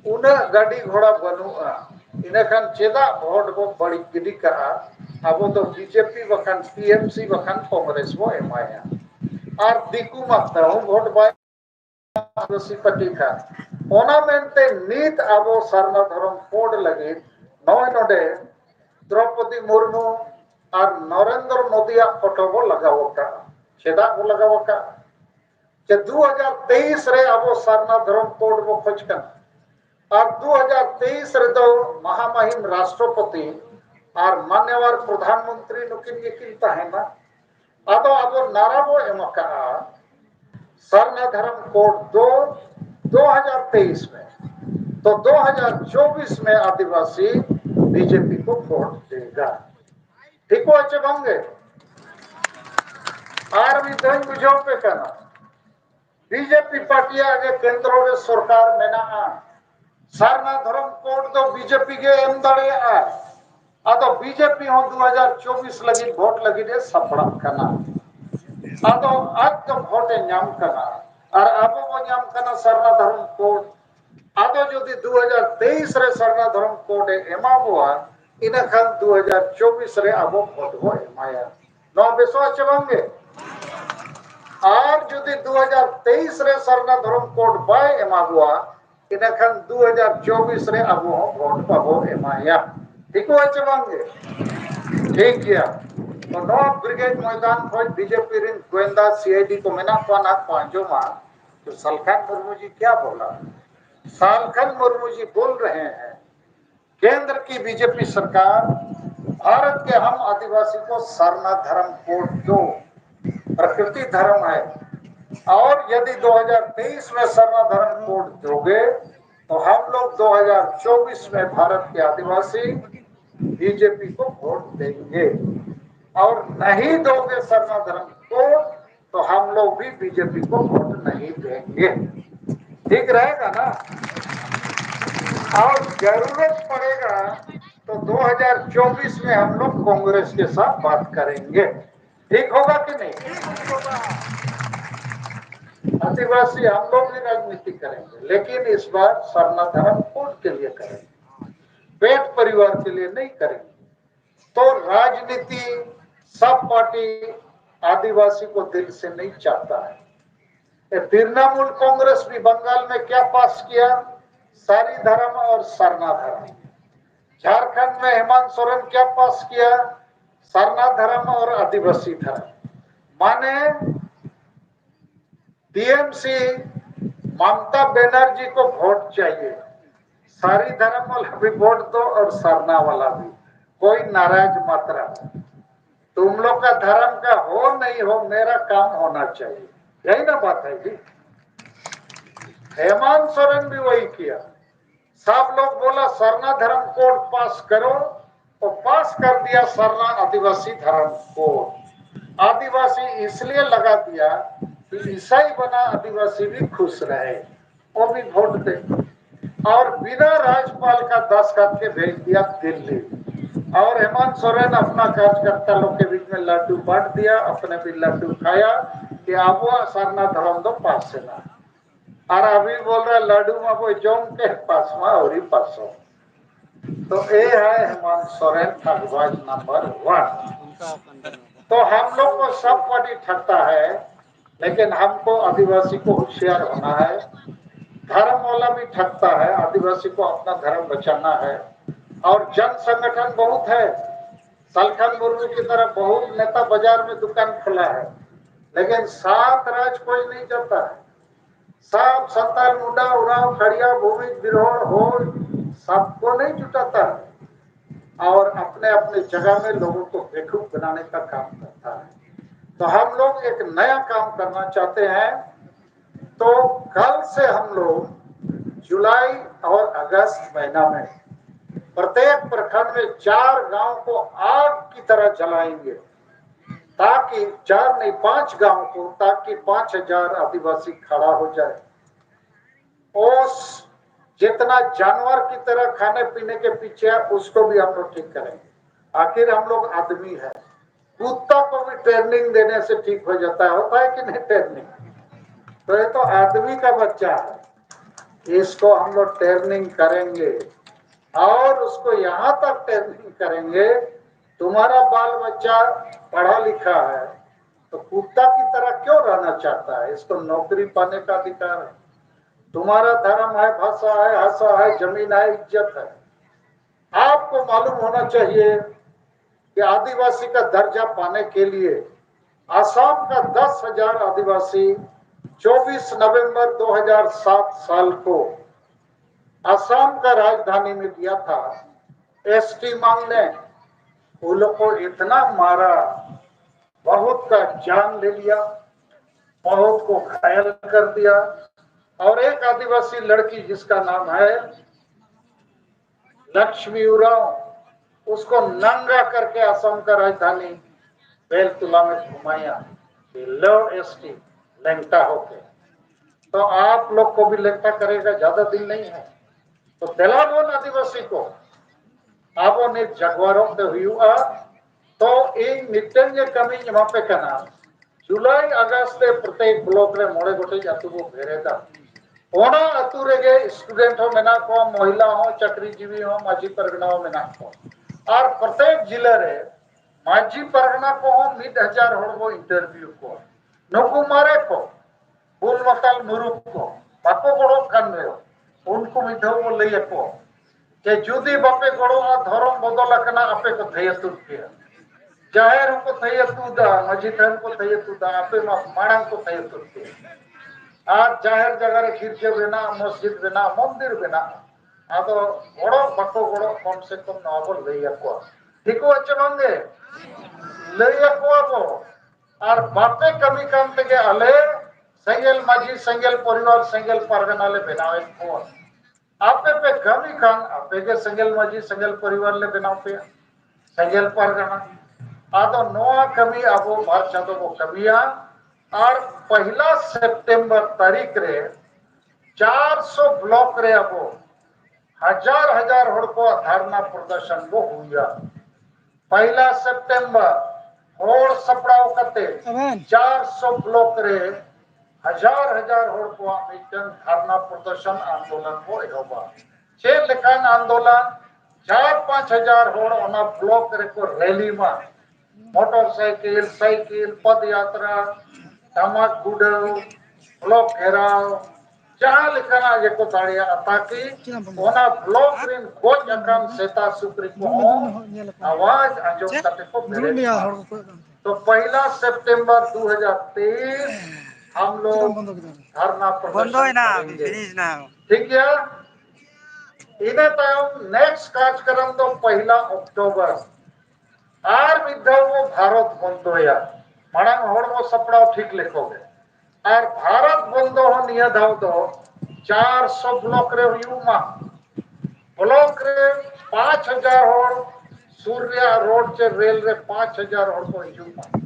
उना गाड़ी घोड़ा बनुआ इनखान चेदा वोट को बड़ी गिडी का अब तो बीजेपी बखान टीएमसी बखान कांग्रेस को एमाया और दिकु मात्रा हूं वोट बाय आदिवासी पार्टी का ओना मेनते नीत आबो सरना धर्म कोड लगे नय नोडे द्रौपदी मुर्मू और नरेंद्र मोदी फोटो को लगावका चेदा को लगावका जे 2023 रे आबो सरना धर्म कोड को खोजकन और 2023 रे तो महामहिम राष्ट्रपति और मान्यवर प्रधानमंत्री नुकिन के किलता है ना आदो आबो नाराबो एमका सरना धर्म कोड 2023 में तो 2024 में आदिवासी बीजेपी को वोट देगा ठीक हो अच्छे बंगे आर भी धन बुझाओ पे कहना बीजेपी पार्टी आगे केंद्र रे सरकार मेना सरना धर्म कोड तो बीजेपी के एम दड़े आदो बीजेपी हो 2024 लगी वोट लगी रे सपड़ा करना आदो आज तो वोट नाम करना और अब वो नाम करना सरना धर्म कोड आदो जो 2023 रे सरना धर्म कोड एमा हुआ इन खान 2024 रे अब वोट हो एमाया नो बेसो चबंगे और जो 2023 रे सरना धर्म कोड बाय एमा हुआ इन खान 2024 रे अब वोट पाबो एमाया ठीक हो चबंगे ठीक किया तो नो ब्रिगेड मैदान खोज बीजेपी रिन गोविंदा सीआईडी को मेना पाना पांचो मा तो सलखान मुर्मू जी क्या बोला सालखन मुर्मू जी बोल रहे हैं केंद्र की बीजेपी सरकार भारत के हम आदिवासी को सरना धर्म कोड दो प्रकृति धर्म है और यदि 2023 में सरना धर्म कोड दोगे तो हम लोग 2024 में भारत के आदिवासी बीजेपी को वोट देंगे और नहीं दोगे सरना धर्म कोड तो हम लोग भी बीजेपी को वोट नहीं देंगे ठीक रहेगा ना और जरूरत पड़ेगा तो 2024 में हम लोग कांग्रेस के साथ बात करेंगे ठीक होगा कि नहीं आदिवासी हम लोग भी राजनीति करेंगे लेकिन इस बार सरना धर्म कोड के लिए करेंगे पेट परिवार के लिए नहीं करेंगे तो राजनीति सब पार्टी आदिवासी को दिल से नहीं चाहता है तृणमूल कांग्रेस भी बंगाल में क्या पास किया सारी धर्म और सरना धर्म झारखंड में हेमंत सोरेन क्या पास किया सरना धर्म और आदिवासी धर्म माने टीएमसी ममता बनर्जी को वोट चाहिए सारी धर्म वाला भी वोट दो और सरना वाला भी कोई नाराज मत रहो तुम लोग का धर्म का हो नहीं हो मेरा काम होना चाहिए यही ना बात है जी हेमंत सोरेन भी वही किया सब लोग बोला सरना धर्म कोड पास करो तो पास कर दिया सरना आदिवासी धर्म कोड आदिवासी इसलिए लगा दिया कि ईसाई बना आदिवासी भी खुश रहे वो भी वोट दे और बिना राज्यपाल का दस्तखत के भेज दिया दिल्ली और हेमंत सोरेन अपना कार्यकर्ता लोग के बीच में लड्डू बांट दिया अपने भी लड्डू खाया कि अब वो सरना धर्म दो पास से ना और अभी बोल रहा लड्डू में कोई जोम के पास में और ही पास हो तो ये है हेमंत सोरेन ठगबाज नंबर 1 तो हम लोग को सब पार्टी ठगता है लेकिन हमको आदिवासी को होशियार होना है धर्म वाला भी ठगता है आदिवासी को अपना धर्म बचाना है और जन संगठन बहुत है सलखन मुर्मू की तरह बहुत नेता बाजार में दुकान खोला है, लेकिन सात राज कोई नहीं जाता है। सब संताल, मुंडा, उराव, खड़िया, भूमि, बिरहोर, होड़ सबको नहीं जुटाता है और अपने अपने जगह में लोगों को बेवकूफ बनाने का काम करता है। तो हम लोग एक नया काम करना चाहते हैं। तो कल से हम लोग जुलाई और अगस्त महीना में प्रत्येक प्रखंड में 4 गांव को आग की तरह जलाएंगे, ताकि 4 नहीं 5 गांव को, ताकि 5,000 आदिवासी खड़ा हो जाए। ओस जितना जानवर की तरह खाने पीने के पीछे है उसको भी हम लोग ठीक करेंगे। आखिर हम लोग आदमी है, कुत्ता को भी ट्रेनिंग देने से ठीक हो जाता है, होता है कि नहीं ट्रेनिंग? तो ये तो आदमी का बच्चा है, इसको हम लोग ट्रेनिंग करेंगे और उसको यहाँ तक ट्रेनिंग करेंगे, तुम्हारा बाल बच्चा पढ़ा लिखा है तो कुत्ता की तरह क्यों रहना चाहता है? इसको नौकरी पाने का अधिकार है। तुम्हारा धर्म है, भाषा है, आशा है, जमीन है, इज्जत है। आपको मालूम होना चाहिए कि आदिवासी का दर्जा पाने के लिए असम का 10,000 आदिवासी 24 नवंबर 2007 साल को असम का राजधानी में दिया था। एसटी मांग ने वो लोग को इतना मारा, बहुत का जान ले लिया, बहुत को घायल कर दिया और एक आदिवासी लड़की जिसका नाम है लक्ष्मी उरांव, उसको नंगा करके असम का राजधानी बेलतुला में घुमाया। लो एसटी लंगटा होके, तो आप लोग को भी लंगटा करेगा, ज्यादा दिन नहीं है। तो तेलागोन आदिवासी को आबो ने जगवारों ते हुआ तो इन मिट्टन जे कमी जमा पे कना जुलाई अगस्त प्रत्येक ब्लॉक रे मोड़े गोटे अतु को भेरेदा। ओना अतु रेगे स्टूडेंट हो मेना को, महिला हो, चाकरीजीवी हो, माझी परगना हो मेना को और प्रत्येक जिले रे माझी परगना को 1,000 हड़बो इंटरव्यू को नुकु मारे को बुल मताल मुरुक को बाको गड़ो कान रे उनको मिधो को लई को के जुदी बापे गड़ो धर्म बदल कना आपे को थयतु के जाहिर को थयतु दा माझी थान को थयतु दा आपे माणा को थयतु के आज जाहिर जगह रे गिरजे बेना, मस्जिद बेना, मंदिर बेना आदो गड़ो बाको गड़ो कम से कम नवल लई को ठीक हो अच्छे मंगे लई को आबो और बापे कमी काम तेगे आले सेंगेल माझी, सेंगेल परिवार, सेंगेल परगना ले बनावे को आपे पे कमी खान आपे के सेंगेल माझी, सेंगेल परिवार ले बनाव पे सेंगेल परगना आदो नोआ कमी आबो बार चादो को कमिया और 1 सितंबर तारीख रे 400 ब्लॉक रे आबो हजार हजार हड़ को धरना प्रदर्शन को हुआ। 1 सितंबर होड़ सपड़ाव करते 400 ब्लॉक रे हजार हजार हड़ को मिटन धरना प्रदर्शन आंदोलन को एहोबा छे लेखान आंदोलन 4-5 हजार होड़ ओना ब्लॉक रे को रैली में मोटरसाइकिल, साइकिल, पद यात्रा, धमाक गुड़ाव, ब्लॉक घेराव जहां लिखना ये को ताड़िया ताकि ओना ब्लॉक रे गोज अकाम सेता सुप्री को आवाज आंजोम करते को बेरे। तो 1 सितंबर 2023 हम लोग धरना प्रदर्शन करेंगे, ठीक है? इन्हें तायम नेक्स्ट कार्यक्रम तो 1 अक्टूबर और विद्या वो भारत बंदोया मांग हड़ो सपड़ाव ठीक लेकोगे और भारत बंदो हो निया धाव दो 400 ब्लॉक रे हुआ ब्लॉक रे 5,000 होड़ सूर्या रोड से रेल रे 5,000 होड़ को हुआ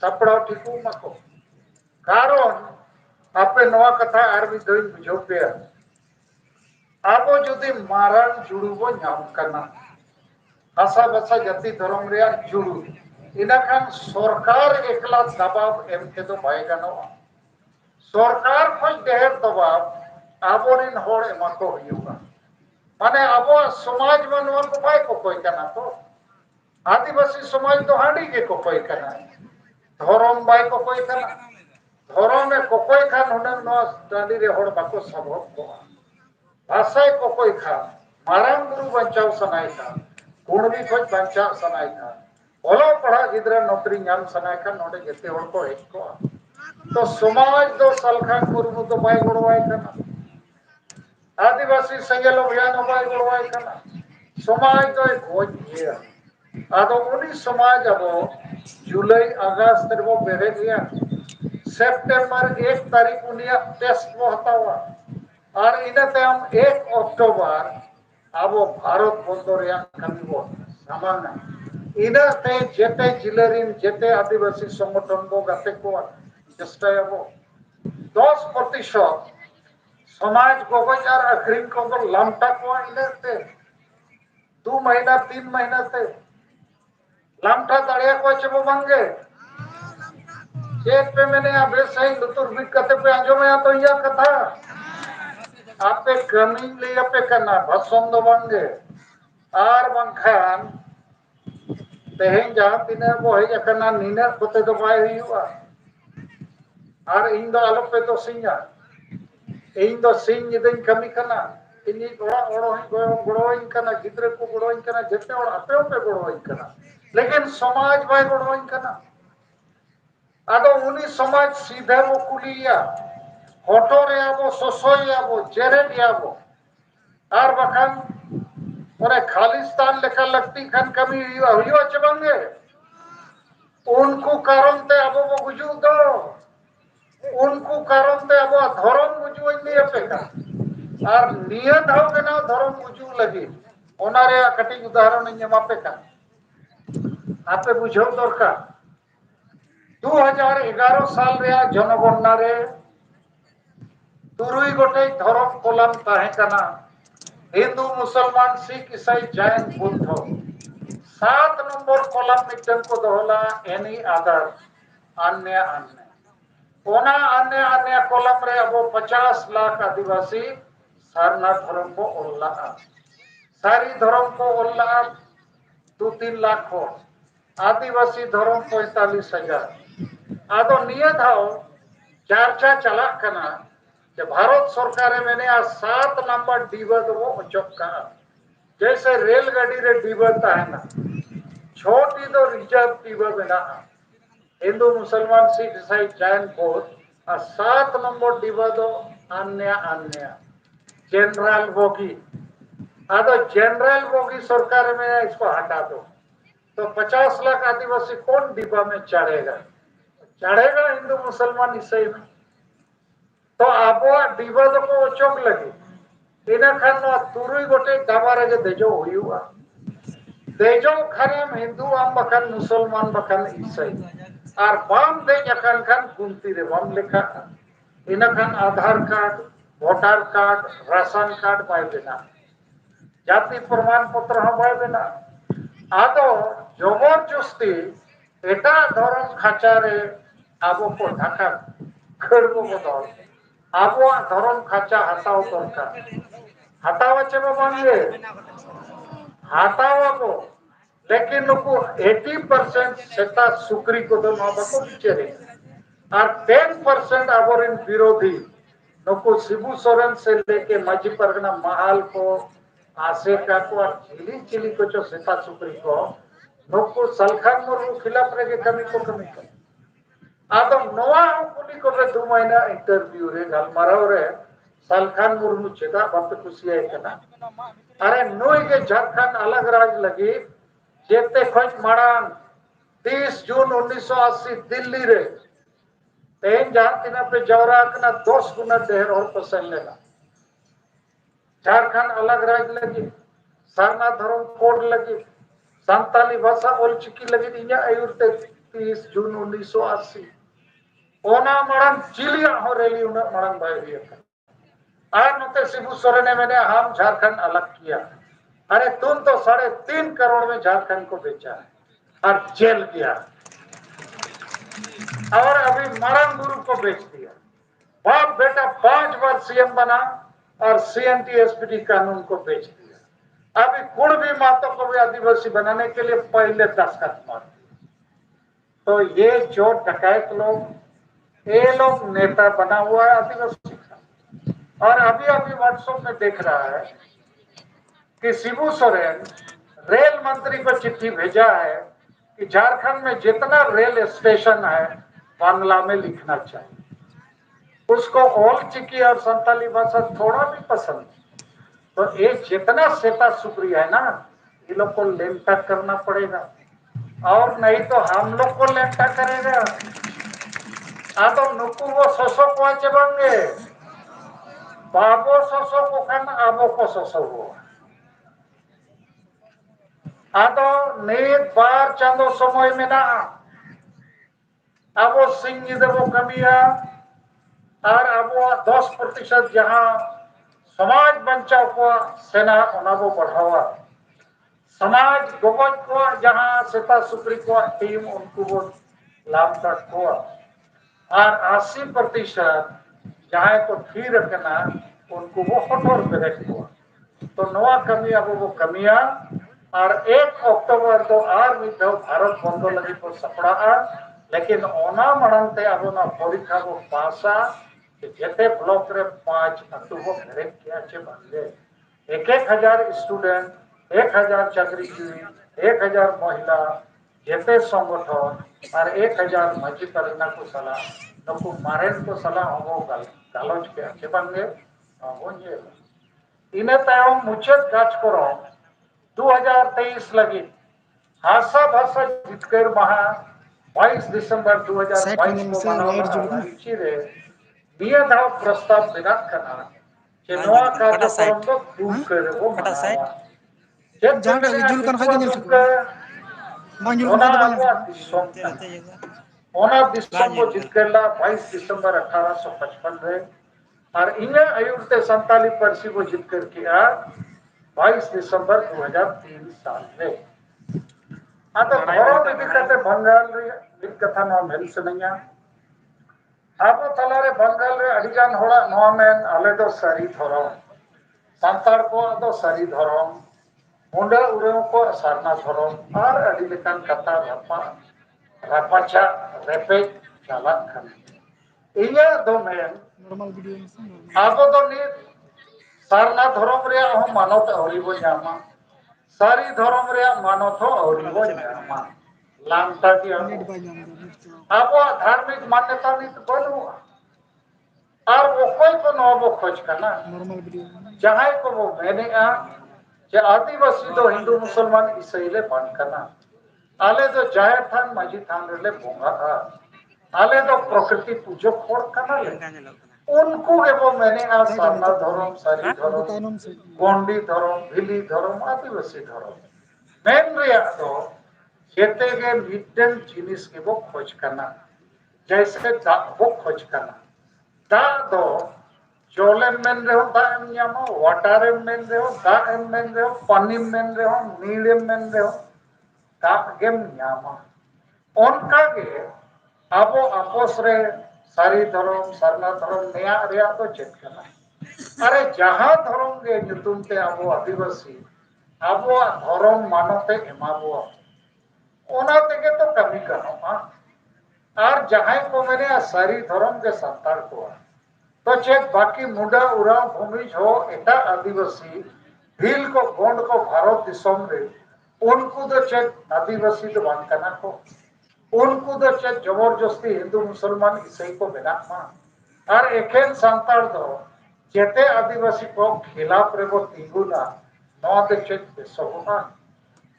सपड़ाव ठीक मको कारण आपे नवा कथा और भी दई बुझो पे आबो जुदी मारण जुड़ुबो नाम करना आशा बसा जाति धर्म रे जुड़ू इना खान सरकार एकला दबाव एम के तो भाई गानो सरकार खोज ढेर दबाव आबोरिन होड़ एमा को हुआ माने आबो समाज में नवा को भाई को कोई करना तो आदिवासी समाज तो हांडी के को कोई करना धर्म भाई को कोई करना धर्म में को कोई खान होने नो डाली रे होड़ बाको सबक को भाषा को कोई खान माराम गुरु बचाव सनाई था गुण भी खोज बचाव सनाई था ओलो पढ़ा गिद्रा नौकरी नाम सनाय खान नोडे जेते होड़ को हेज को तो समाज दो सलखान मुर्मू तो बाय गोड़वाय कना आदिवासी संगेल अभियान बाय गोड़वाय कना समाज दो गोज गया आदो उनी समाज अब जुलाई अगस्त रे वो बेरे गया सितंबर 1 तारीख उनिया टेस्ट को हतावा और इने तायम 1 अक्टूबर अब भारत बंदो रे कमी बो सामाना इना ते जेते जिलेरिन जेते आदिवासी संगठन को गाते को चेष्टा अब 10% समाज गोगज और अखरीन को लमटा को इने ते 2 महीना 3 महीना ते लमटा दड़िया को चबो बंगे चेक पे मैंने अबे सही लुतुर बिट कते पे आजो में तो या कथा आपे कमी ले आपे करना भसम दो बंगे आर बंखान तेहें जहां तिने वो है करना नीने कोते तो बाय हुआ आर इन दो आलो पे तो सिंगा इन दो सिंग इदन कमी करना इनी गोड़ा ओड़ो गोड़ो इन करना गिद्रे को गोड़ो इन करना जितने और आपे पे गोड़ो इन करना लेकिन समाज बाय गोड़ो इन करना आदो उनी समाज सीधे वो कुलिया फोटो रे आबो सोसोई आबो जेरेट आबो आर बखान और खालिस्तान लेखा लगती खान कमी हुआ चबंगे उनको कारण ते अब वो गुजू दो उनको कारण ते अब धर्म गुजू नहीं अपेका और नियत हो के ना धर्म गुजू लगी ओनारे कटी उदाहरण नहीं अपेका आपे बुझो दरकार 2011 साल रे जनगणना रे तुरुई गोटे धर्म कोलम ताहे कना हिंदू मुसलमान सिख ईसाई जैन बुद्ध 7 नंबर कोलम मिटन को दोहला एनी अदर अन्य अन्य ओना अन्य अन्य कोलम रे अब 50 लाख आदिवासी सारना धर्म को उल्ला सारी धर्म को उल्ला 2-3 लाख हो आदिवासी धर्म 45,000 आदो नियत हो चर्चा चला कना कि भारत सरकार मैंने आज 7 नंबर डिबद वो अचोक जैसे रेलगाड़ी रे डिबद है ना छोटी तो रिजर्व डिबद है ना हिंदू मुसलमान सिख ईसाई जैन बौद्ध और 7 नंबर डिबद अन्य अन्य जनरल बोगी आदो जनरल बोगी सरकार में इसको हटा दो तो 50 लाख आदिवासी कौन डिब्बा में चढ़ेगा हिंदू मुसलमान ईसाई में तो आबो डिब्बा तो को चौक लगे इना खान तुरुई गोटे डाबा रे देजो हुआ देजो खान हिंदू आम बखान मुसलमान बखान ईसाई और बाम देज अखान खान गुमती रे बाम लिखा इना खान Aadhaar card voter card ration card पाए बिना जाति प्रमाण पत्र हम पाए बिना आदो जबरदस्ती एटा धर्म खाचारे आबो को ढाका खरबो बदल आबो धर्म खाचा हटाओ दरकार हटावा चेबो बांगे हटावा को लेकिन नुकु 80% सेता सुक्री को दो बाको बिचारे और 10% आबोरिन विरोधी नुकु शिबू सोरेन से लेके माजी परगना महाल को आसे का को और चिली चिली को जो सेता सुक्री को नुकु सलखान मुर्मू खिलाफ रे के कमी को कमी कर आदो नोआ पुली को बे 2 महीना इंटरव्यू रे गलमाराव रे सलखान मुर्मू चेदा बात खुशी है कना अरे नोई के झारखंड अलग राज लगी जेते खोज मारांग 30 जून 1980 दिल्ली रे तेन जहां तिना पे जवरा कना 10 गुना ढेर और पसंद लेना झारखंड अलग राज लगी सारना धर्म कोड लगी संताली भाषा ओलचिकी लगी इया आयुर्ते 30 जून 1980 ओना मरंग चिलिया हो रेली उना मरंग भाई दिया आज नते शिबू सोरेन ने मैंने हम झारखंड अलग किया अरे तुम तो 3.5 करोड़ में झारखंड को बेचा है और जेल किया और अभी मरण गुरु को बेच दिया बाप बेटा 5 बार सीएम बना और सीएनटी एसपीटी कानून को बेच दिया अभी कुड़बी मातों को भी आदिवासी बनाने के लिए पहले दस्तखत मार तो ये जो डकैत लोग ये लोग नेता बना हुआ है आदिवासी का और अभी अभी व्हाट्सएप में देख रहा है कि शिबू सोरेन रेल मंत्री को चिट्ठी भेजा है कि झारखंड में जितना रेल स्टेशन है बांग्ला में लिखना चाहिए। उसको ओल चिकी और संताली भाषा थोड़ा भी पसंद, तो ये जितना सेता सुप्री है ना, ये लोग को लेंटा करना पड़ेगा, और नहीं तो हम लोग को लेंटा करेगा। तो नुकु वो सोसो को चबंगे बाबो सोसो को खान आबो को सोसो वो नीत बार चांदो समय में ना अब सिंह देवो कमिया और अब 10% जहां समाज बंचाव को सेना ओनाबो बढ़ावा, समाज गोबज को जहां सेता सुप्री को टीम उनको वो लाभ तक को, और 80% जहां को थी रखना उनको वो कठोर ब्रेक को। तो नवा कमी अब वो कमिया और 1 अक्टूबर तो आर मिधो भारत बंदो लगी को सपड़ा, लेकिन ओना मणंते अब ना परीक्षा को पासा जेते ब्लॉक रे 5 अतु वो ब्रेक किया छे बंदे 1,000 स्टूडेंट, 1,000 चाकरीजीवी, 1,000 महिला जेते संगठन और 1,000 माजी परिना को सला नुकु मारेन को सला हो गालोच के अच्छे बंगे हो ये इने तायम मुचत गाच करो 2023 लगी हासा भाषा जितकर महा 22 दिसंबर
साइड
2022
पैनल
को
से
मनावला
लाइट जुलुक ना
लागिची रे निया धाव प्रस्ताव बिरात करना che
Bang
noa
Jul kan
karya
kata side.
korom do proof kere bo
Kata side.
manawa jet
जहाँ
pemene
जुल kan
dikwa
खाके nyel
dumke
ठिको बांग जुल
ona
kan तो बांग
abwa
ठिको
disom
Te rata juga.
ona
Bang
disom bo
Jul kan.
jitkerla 22 दिसंबर 1855 रे और इन्हें अयुर्ते संताली परसी को जितकर किया 22 दिसंबर 2003 साल में धोरों में दिक्कत बंगाल रे कथा नवा मेल से नहीं अब तलारे बंगाल रे अडिगान होड़ा नवा में आले दो सरी धोरों संतार को दो सरी धोरों मुंडा उरेव को सारना धोरों और अडिलेकान कथा रपा रपाचा रेपे चला खन इया दो में
नॉर्मल वीडियो में से
अब तो नी सारना धोरों रे हम मानव अवरी बो जामा सारी धोरों रे मानव तो अवरी बो जामा लांटा की
नेट
अब
बाय जाम नेट चलाओ
अब धार्मिक मान्यता नी तो बनुआ और वो कोई को नवो खोज करना
नॉर्मल वीडियो में
जहां को वो मैंने जे आदिवासी तो हिंदू मुसलमान ईसाई ले बन करना आले तो जायर थान मजी थान ले बोंगा आले तो प्रकृति पूजो खोड़ करना ले
Yang kan jelok kan.
उनको के वो मैंने
साइड में
सारना
तो
धर्म सारी
हाँ?
उनके
धर्म
ताइनम से
गोंडी धर्म भिली धर्म आदिवासी धर्म मेन रिया तो जेते के मिटन जिनिस के वो खोज करना जैसे वो खोज करना दा दो जोलेम मेन रहो दा एम ᱧᱟᱢᱟ वाटर मेन रहो दा एम मेन रहो पानी मेन रहो नील मेन रहो दा गेम ᱧᱟᱢᱟ उनका के अबो आपस रे सारी धर्म सरना धर्म नया रिया तो चेक करना अरे जहां धर्म के nyutum ते अबो आदिवासी अबो धर्म मानते एमाबो ओना तेगे तो कमी करो और जहां को मैंने सारी धर्म के संतार को तो चेक बाकी मुंडा उरा भूमिज हो एटा आदिवासी भील को गोंड को भारत दिसम रे उनको तो चेक आदिवासी तो बांध करना को उनको तो चेक जबरदस्ती हिंदू मुसलमान ईसाई को बना और एकेन संतार दो जेते आदिवासी को खिलाफ रे वो तिगुना नौ ते चेक बेसोगा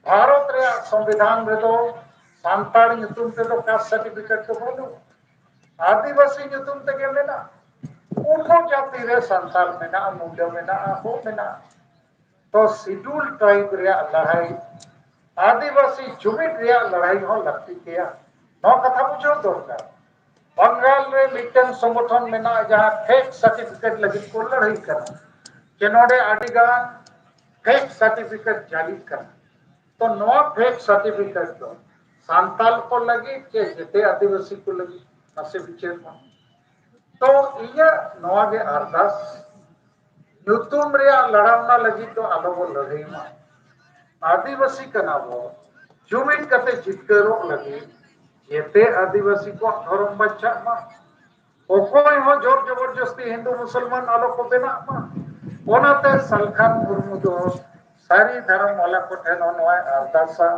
भारत रे संविधान रे तो संतार nyutum ते तो कास्ट सर्टिफिकेट तो बोलो आदिवासी nyutum ते के लेना उनको जाति रे संताल में ना मुंडे में ना हो में ना तो शेड्यूल ट्राइब रे लड़ाई आदिवासी जुमिट रे लड़ाई हो लगती किया नौ कथा बुझो दरकार बंगाल रे मिटन संगठन में ना जहां फेक सर्टिफिकेट लगी को लड़ाई करना जेनोडे आदिगान फेक सर्टिफिकेट जारी करना तो नौ फेक सर्टिफिकेट दो संताल को लगी के जेते आदिवासी को लगी नसे विचार तो इया नवा के अरदास nyutum रे लड़ावना लगी तो आलो वो लड़ाई मा आदिवासी कना वो जुमिट कते जितकरो लगी जेते आदिवासी को धर्म बच्चा मा ओकोय हो जोर जबरदस्ती हिंदू मुसलमान आलो को बेना मा ओनाते सलखान मुर्मु दो सारी धर्म वाला को ठेनो नवा अरदासा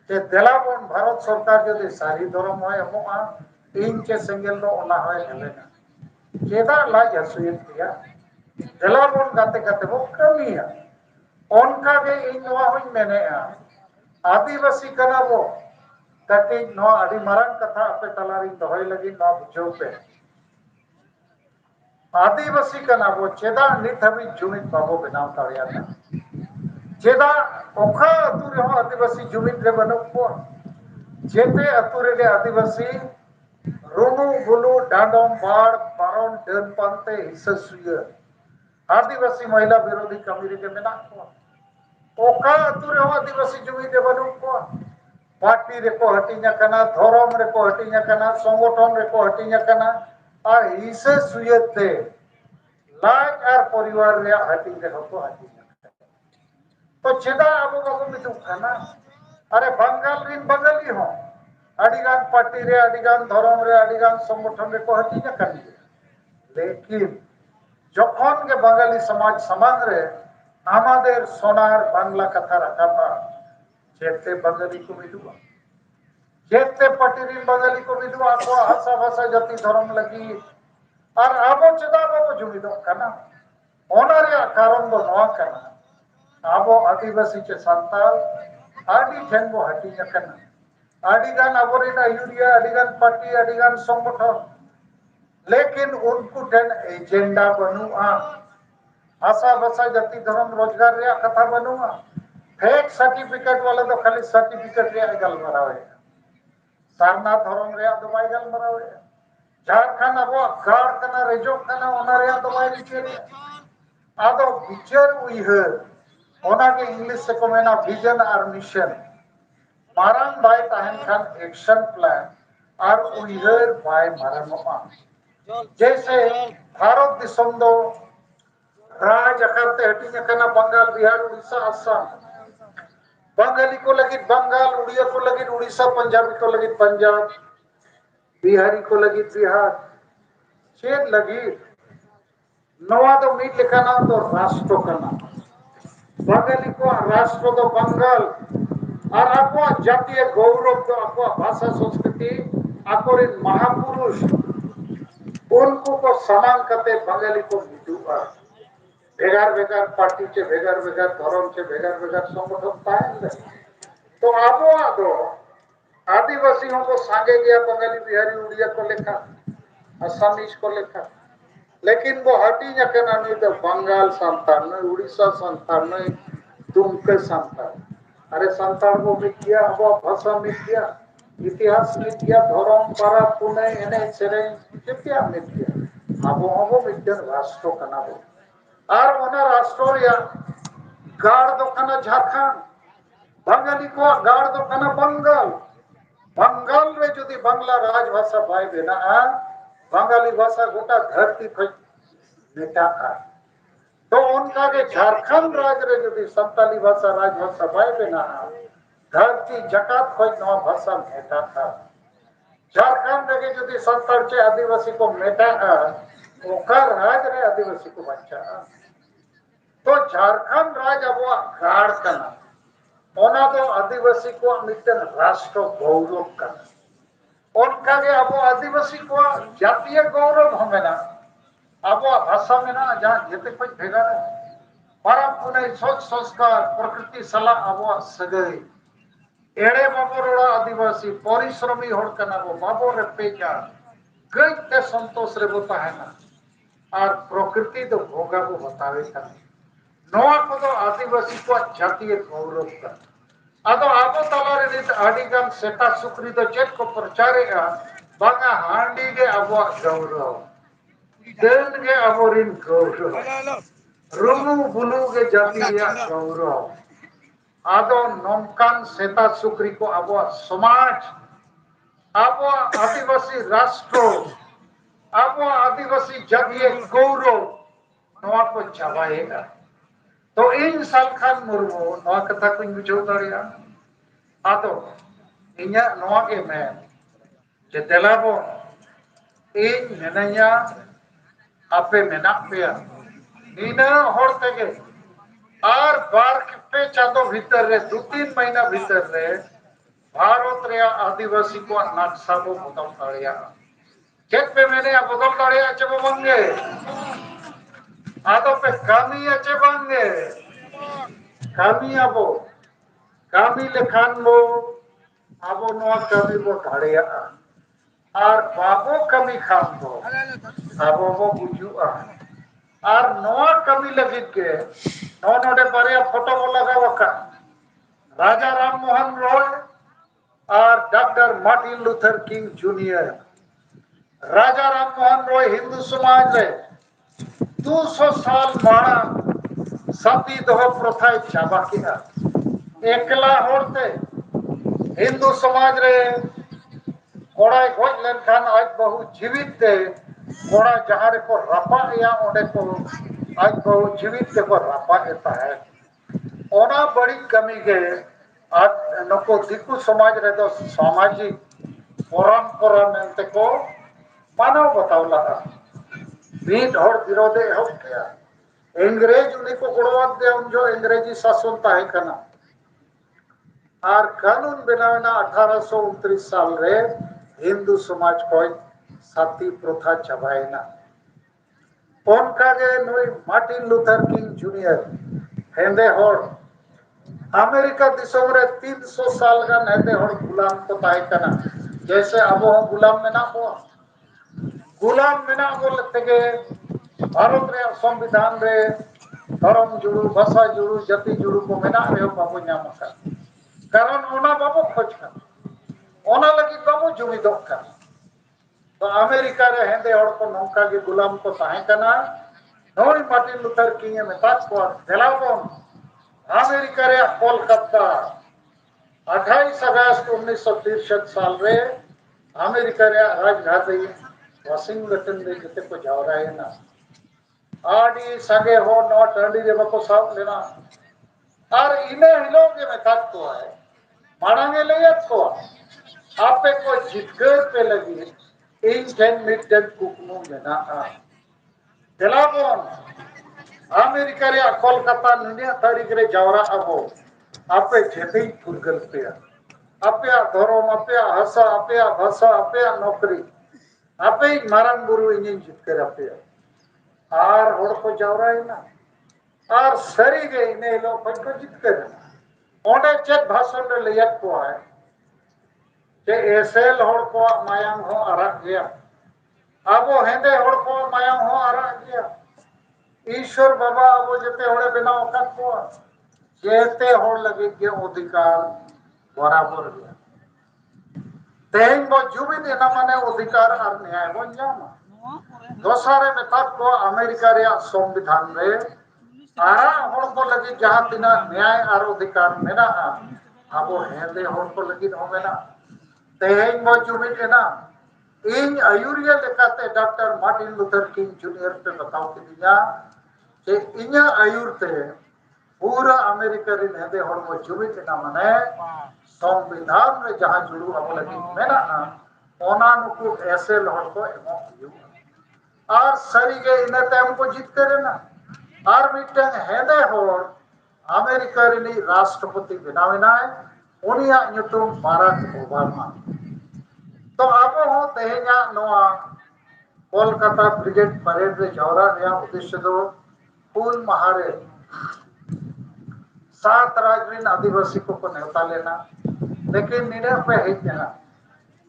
जे देलाबन भारत सरकार जदि सारी धर्म होय एमोगा इन के सेंगेल दो ओना होय हेलेना चेदा लाज हसुयेन पेया देलाबन गाते गाते बो कमिया ओनका गे इन नोआ होय मेनेआ आदिवासी कना बो कति नोआ आदि मारंग कथा अपे तलारी दोहय लगी नोआ बुझाव पे आदिवासी कना बो चेदा नित हबी जुमित बाबो बनाव दाड़ियादा चेदा ओखा अतु रे हो आदिवासी जुमित रे बनो को जेते अतु रे आदिवासी रुनु बुलु डाडम बाड़ पारन डेन पानते हिस्सा सुया आदिवासी महिला विरोधी कमी रे मेना को ओखा अतु रे हो आदिवासी जुमित रे बनो को पार्टी रे को हटिन्या कना धर्म रे को हटिन्या कना संगठन रे को हटिन्या कना और हिस्सा सुयते लाज और परिवार रे हटिंग रे को हटिन्या तो चेदा अब बाबू मितु खाना अरे बंगाल रिन बंगाली हो अडिगान पार्टी रे अडिगान धर्म रे अडिगान संगठन रे को हटिन्या कनी लेकिन जखन के बंगाली समाज समाज रे आमादेर सोनार बांग्ला कथा राखाबा जेते बंगाली को मिलुआ जेते पार्टी रिन बंगाली को मिलुआ को भाषा भाषा जाति धर्म लगी और आबो चेदा बाबू जुमिदो कना ओना रे कारण दो नोआ कना आबो आदिवासी चे संताल आदि ठेन बो हटिन्या कना आदिगान आबोरेन आयुरिया आदिगान पार्टी आदिगान संगठन लेकिन उनको ठेन एजेंडा बनुआ आशा भाषा जाति धर्म रोजगार रे कथा बनुआ फेक सर्टिफिकेट वाला तो खाली सर्टिफिकेट रे गल मरावे सारना धर्म रे तो बाय गल मरावे झारखंड अब गाड़ कना रेजो कना ओना रे तो बाय रिचेरे आदो विचार उइहर ओना के इंग्लिश से को मेना विजन और मिशन मारंग बाय ताहन खान एक्शन प्लान और उइहर बाय मारंगोआ जैसे भारत दिसम दो राज अकरते हटिन्या कना बंगाल बिहार उड़ीसा असम बंगाली को लगी बंगाल उड़िया को लगी उड़ीसा पंजाबी को लगी पंजाब बिहारी को लगी बिहार चेत लगी नवा तो मीट लिखाना तो राष्ट्र कना बंगाली को राष्ट्र तो बंगाल और आपको जातीय गौरव तो आपको भाषा संस्कृति आपको महापुरुष उनको को समान करते बंगाली को मिलूगा भेगार भेगार पार्टी चे भेगार भेगार धर्म चे भेगार भेगार संगठन ताहे तो आपो आदो आदिवासियों को सांगे गया बंगाली बिहारी उड़िया को लेखा असमीज को लेखा लेकिन वो हटी जकना नहीं तो बंगाल संतान नहीं उड़ीसा संतान नहीं दुमके संतान अरे संतान को मिट गया वो भाषा मिट गया इतिहास मिट गया धर्म पारा पुणे एने सेरे क्या मिट गया अब मिट गया राष्ट्र कना बो और ओना राष्ट्र या गाड़ दो कना झारखंड बंगाली को गाड़ दो कना बंगाल बंगाल रे जदि बांग्ला राजभाषा बाय बेना बंगाली भाषा गोटा धरती खज मेटा तो उनका के झारखंड राज्य रे जदि संताली भाषा राजभाषा बाय बेना धरती जकात खज नवा भाषा मेटा था झारखंड रे जदि संताल चे आदिवासी को मेटा ओकर राज रे आदिवासी को बच्चा तो झारखंड राज अब गाड़ कना ओना तो आदिवासी को मिटन राष्ट्र गौरव कना उनका के अब आदिवासी को जातीय गौरव हमेना अब भाषा में ना जहाँ जेते कुछ भेगा ना परम पुने सोच संस्कार प्रकृति सला अब सगई एड़े बाबो रोड़ा आदिवासी परिश्रमी होड़ कना वो बाबो रे पेजा गई ते संतोष रे बोता है ना और प्रकृति तो भोगा को बतावे कना नोआ को तो आदिवासी को जातीय गौरव कना अदो आबो तलारे नित आदिगम सेता सुक्री तो चेत को प्रचारेगा बागा हांडी के अबो गौरव देन के अबोरिन गौरव रुनु बुलु के जाति या गौरव आदो नमकान सेता सुक्री को अबो समाज अबो आदिवासी राष्ट्र अबो आदिवासी जातीय गौरव नोआ को चावाएगा तो इन साल खान मुर्मू नोआ कथा को बुझाव दाड़िया आदो इन्या नोआ के मैं जे देलाबो इन मेनया आपे मेना पेया नीना होड़ तेगे और बार पे चांदो भीतर रे 2-3 महीना भीतर रे भारत रे आदिवासी को नक्शा बो बदल दाड़िया चेक पे मैंने बदल दाड़िया चे बो बंगे आदो पे कमी चे बंगे kami abo kami lekhan bo abo noa kami bo daड़ेयागा আর বাবো kami খান bo abo bo bujuga আর noa kami lagit ke no node barya photo bo lagawaka राजा राम मोहन रॉय और doctor Martin Luther King junior Raja Ram Mohan Roy Hindu समाज रे 200 साल माड़ा सती दो प्रथा चाबा किया एकला होते हिंदू समाज रे कोड़ा गोज लेनखान आज बहु जीवित ते कोड़ा जहां रे को रपा या ओडे को आज बहु जीवित ते को रपा देता है ओना बड़ी कमी के आज नको दिकु समाज रे तो सामाजिक परंपरा मेंते को मानव बतावला बीट और विरोधे हो गया अंग्रेज उन्हीं को गुणवत्ता दे उन जो अंग्रेजी शासन ताहे कना और कानून बनावना 1829 साल रे हिंदू समाज को सती प्रथा चबायना उनका नुई मार्टिन लूथर किंग जूनियर हेंदे होड़ अमेरिका दिसोम रे 300 साल का हेंदे होड़ गुलाम को ताहे कना जैसे अब हम गुलाम में ना हुआ गुलाम में ना बोल तेगे भारत रे संविधान रे धर्म जुड़ू भाषा जुड़ू जाति जुड़ू को मेना रे बाबू ᱧᱟᱢ कारण ओना बाबू खोज का ओना लगी बाबू जुमिदों का तो अमेरिका रे हेंदे हड़ को नौका के गुलाम को ताहे कना नोई मार्टिन लूथर किंग में ताक को देलाबोन अमेरिका रे कोलकाता 28 अगस्त 1963 साल रे अमेरिका रे राजधानी वाशिंगटन रे जते को जावरा है ना आडी संगे हो नो टंडी रे बको साफ लेना और इने हिलोगे में ताक को है माड़ांगे ले को आपे को जितगर पे लगी इन ठेन मिटन कुकनु मेना देलाबोन अमेरिका रे कोलकाता नुनिया तारीख रे जावरा अबो आपे जेते फुरगल पे आपे धर्म आपे हसा आपे भाषा आपे नौकरी आपे मारंग बुरु इन जितकर आपे और होड़ को जावरा है ना और सरी गई ने लोग को जितकर ओंडे चेत भाषण रे लेयत को है जे एसेल होड़ को मायांग हो अरग गया आबो हेंदे होड़ को मायांग हो अरग गया ईश्वर बाबा आबो जते होड़े बिना औकात को जेते होड़ लगे के अधिकार बराबर गया तेन बो जुबी देना माने अधिकार और न्याय बन जामा दोसारे मेथड को अमेरिका रे संविधान रे आरा होड़ को लगी जहां तिना न्याय और अधिकार मेना आबो हेंदे होड़ को लगी हो मेना तेन बो जुबी देना इन आयुरिया लेकाते doctor Martin Luther King junior पे बताओ कि दिया कि इन्या आयुर ते पूरा अमेरिका रे हेंदे होड़ को जुबी देना माने संविधान रे जहां जुड़ू अब लगी मेना ओना नुकु ऐसे होड़ को एमो और सरी के इने तम को जीत करे ना और मिटन हेदे होड़ अमेरिका रे राष्ट्रपति बनावेना है उनिया ᱧᱩᱛᱩᱢ बाराक ओबामा तो अब हो तेहेना नोआ कोलकाता ब्रिगेड परेड रे जावरा रे उद्देश्य दो फूल महारे 7 राज्य रे आदिवासी को नेवता लेना लेकिन निने पे है ना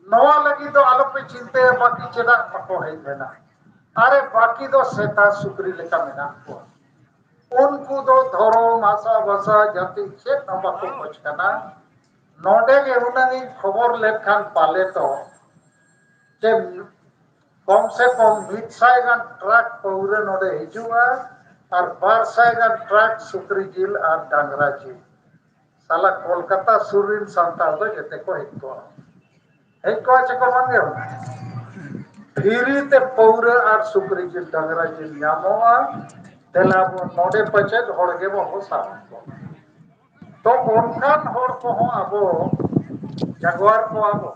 नोआ लगी तो आलो पे चिंते बाकी चेदा पको है लेना अरे बाकी तो सेता सुकरी लेका मेना को उनको दो धर्म भाषा भाषा जाति से नंबर को कुछ करना नोडे के उन्हें खबर लेखान पाले तो जे कम से कम 100 गान ट्रक पूरे नोडे हिजुआ और 1200 गान ट्रक सुकरी जिल और डांगरा जिल साला कोलकाता सुरिन सांताल दो जते को एक चको मांगे धीरी ते पौरे और सुकरी जिल डांगरा जिल ᱧᱟᱢᱚᱜᱼᱟ तेलाबो नोडे पचे होड़गे बो साब तो उनकान होड़ को हो अबो जगवार को अबो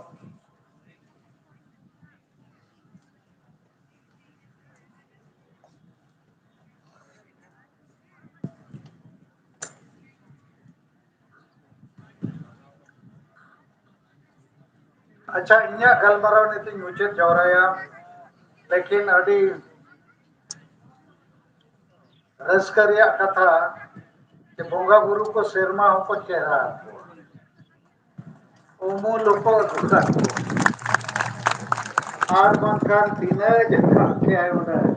अच्छा इन्या गलमाराव नीति मुझे जौराया लेकिन अभी रस्करिया कथा कि बोंगा बुरु को शेरमा हो को चेहरा उमू लोको दुर्गा आर बंकान तीने जगह के आए उन्हें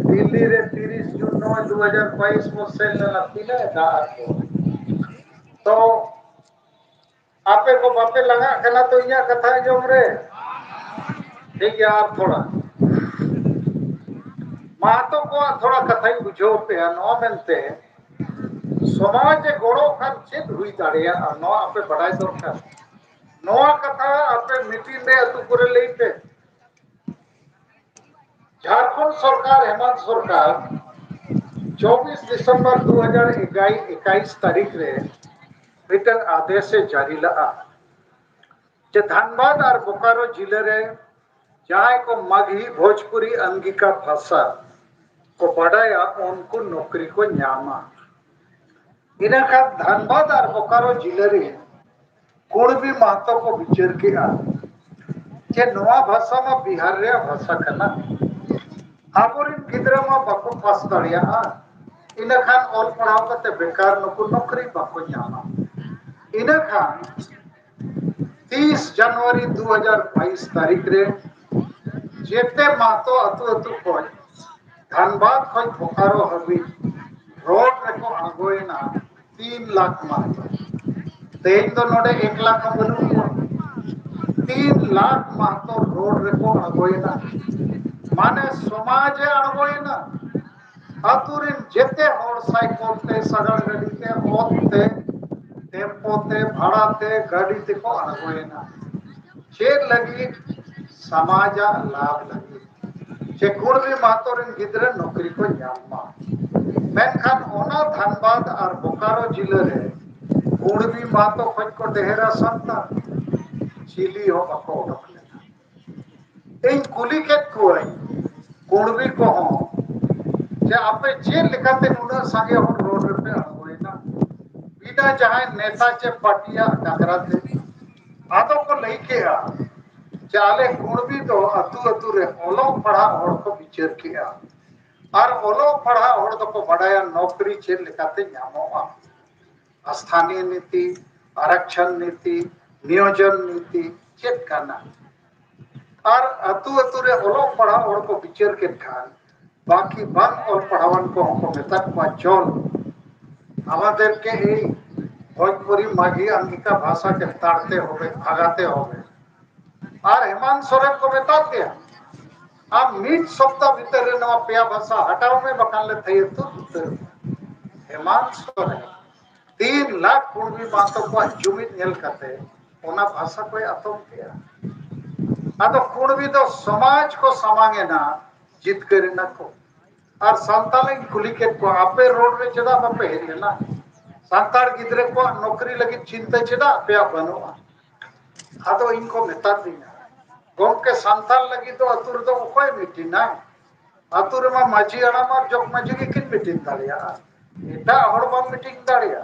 दिल्ली रे 30 जून 2022 को सेल ना तीने दार को तो आपे को बापे लगा करना तो इन्या कथा जो मरे ठीक है आप थोड़ा महतो को थोड़ा कथा ही बुझो पे नो मिलते समाज गोड़ो खान चेत हुई दाड़िया नो आपे बढ़ाई दरकार नोआ कथा आपे मीटिंग रे अतु करे लेते झारखंड सरकार हेमंत सरकार 24 दिसंबर 2021 तारीख रे मिटन आदेश जारी लगा जे धनबाद और बोकारो जिले रे जहां को मगही भोजपुरी अंगिका भाषा को बढ़ाया उनको नौकरी को न्यामा इना का धनबाद और बोकारो जिले रे कुड़बी महतो को विचार किया जे नवा भाषा में बिहार रे भाषा कना आबोरिन गिद्रा में बाको पास दाड़िया इना खान ऑल पढ़ाव कते बेकार नको नौकरी बाको न्यामा इना खान 30 जनवरी 2022 तारीख रे जेते महतो अतु अतु को धनबाद खो बोकारो हबी रोड रे को आगोयना 3 लाख महतो तेज तो नोडे 1 लाख बनु को 3 लाख महतो रोड रे को आगोयना माने समाज आगोयना अतुरिन जेते और साइकिल ते सगड़ गाड़ी ते ओते टेम्पो ते भाड़ा ते गाड़ी ते को आगोयना चेर लगी समाज लाभ लगी जे कुड़बी महतोरिन गिद्रे नौकरी को न्यामा मेनखान ओना धनबाद और बोकारो जिले रे कुड़बी महतो खज को डेहरा संता चिली हो बको उडक लेना इन कुली के कोई कुड़बी को हो जे आपे जे लिखाते नुना संगे हो रोड पे आगोयना बिना जहां नेता चे पार्टिया डगरा थे आदो को लेके आ चाले कुड़बी तो अतु अतु रे ओलो पढ़ा और को विचार किया और ओलो पढ़ा और तो को बड़ाया नौकरी चे लिखाते न्यामोआ स्थानीय नीति आरक्षण नीति नियोजन नीति चेक करना और अतु अतु रे ओलो पढ़ा और को विचार के खान बाकी बंद और पढ़ावन को हमको मेतक पा चल আমাদের के এই भोजपुरी माघी अंगिका भाषा के ताड़ते होवे भागाते होवे और हेमंत सोरेन को बता दिया आप मीट सप्ताह भीतर नवा पेया भाषा हटाओ में बकान ले थे तो हेमंत सोरेन 3 लाख कुड़बी बातों को जुमित नेल करते ओना भाषा कोई अतम किया आदो कुड़बी तो समाज को समांगे ना जित करे ना को और संताल कुली के को आपे रोड में चदा बापे हेले ना संताल गिद्रे को नौकरी लगी चिंता चदा पे बनोआ आदो इनको मेता दिना गोम के संताल लगी तो अतुर तो कोई मिटी ना अतुर में माझी अड़ा मार जब माझी की किन मीटिंग दाड़िया एटा हड़ बम मीटिंग दाड़िया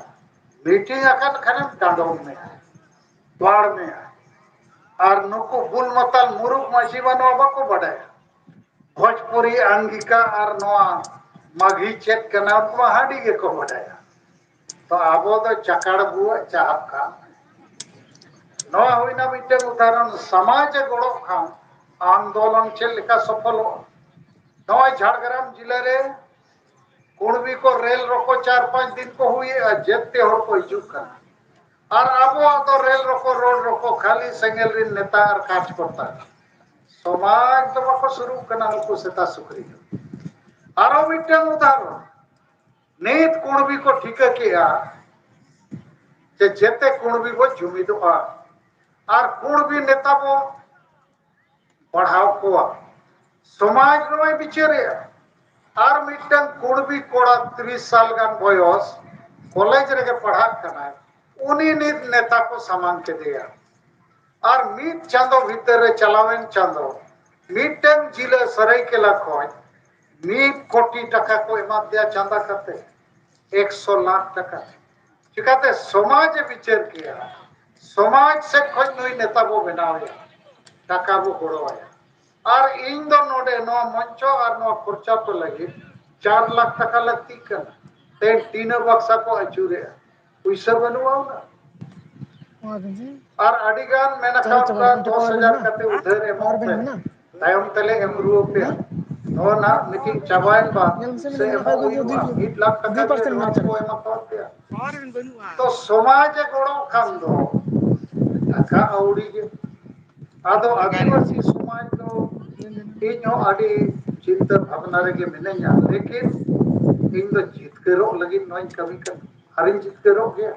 मीटिंग अकन खनन डांडोंग में है द्वार में है और नुको बुल मतल मुरुक माझी बनो बाको बढ़ाया भोजपुरी अंगिका और नवा माघी चेक करना तो हाडी के को बढ़ाया तो आबो तो चकड़ बुआ चाहब का नवा होइना मिटे उदाहरण समाज गोड़ो खान आंदोलन चे लेका सफल हो नवा झारग्राम जिले रे कुड़बी को रेल रोको 4-5 दिन को हुई जेते हो को हिजुक करना और आबो तो रेल रोको रोड रोको खाली सेंगेल रिन नेता और काज करता समाज तो बाको शुरू करना नुको सेता सुखरी आरो मिटन उदाहरण नीत कुड़बी को ठीक किया जे जेते कुड़बी को जुमिदोआ और कुड़बी नेता को बढ़ाव को समाज नोय बिचारे और मिटन कुड़बी कोड़ा 30 साल गान बयस कॉलेज रे के पढ़ा करना उनी नीत नेता को सामान के दिया और मीट चांदो भीतर रे चलावेन चांदो मीटन जिले सरायकेला खोज 1 कोटी टका को एमा दिया चांदा करते 100 लाख टका चिकाते समाज विचार किया समाज से खोज नई नेता को बनावे टाका बो गड़ोया और इन दो नोडे नो मंचो और नो खर्चा को लगे 4 लाख टका लगती कर ते तीन बक्सा को अचूरे पैसा बनवाओ ना और अडिगान मेना का 10,000 कते उधर एमो पे तायम तले एमरुओ पे नो ना मीटिंग चबाइन बा से एमो हुआ 1 लाख टका के एडवांस को एमा कर दिया तो समाज गड़ो खान दो टाका औड़ी के आदो आदिवासी समाज दो इन हो आदि चिंता भावना रे मिनया लेकिन इन दो जितकरो लगी नोई कमी कर हरिन जितकरो गया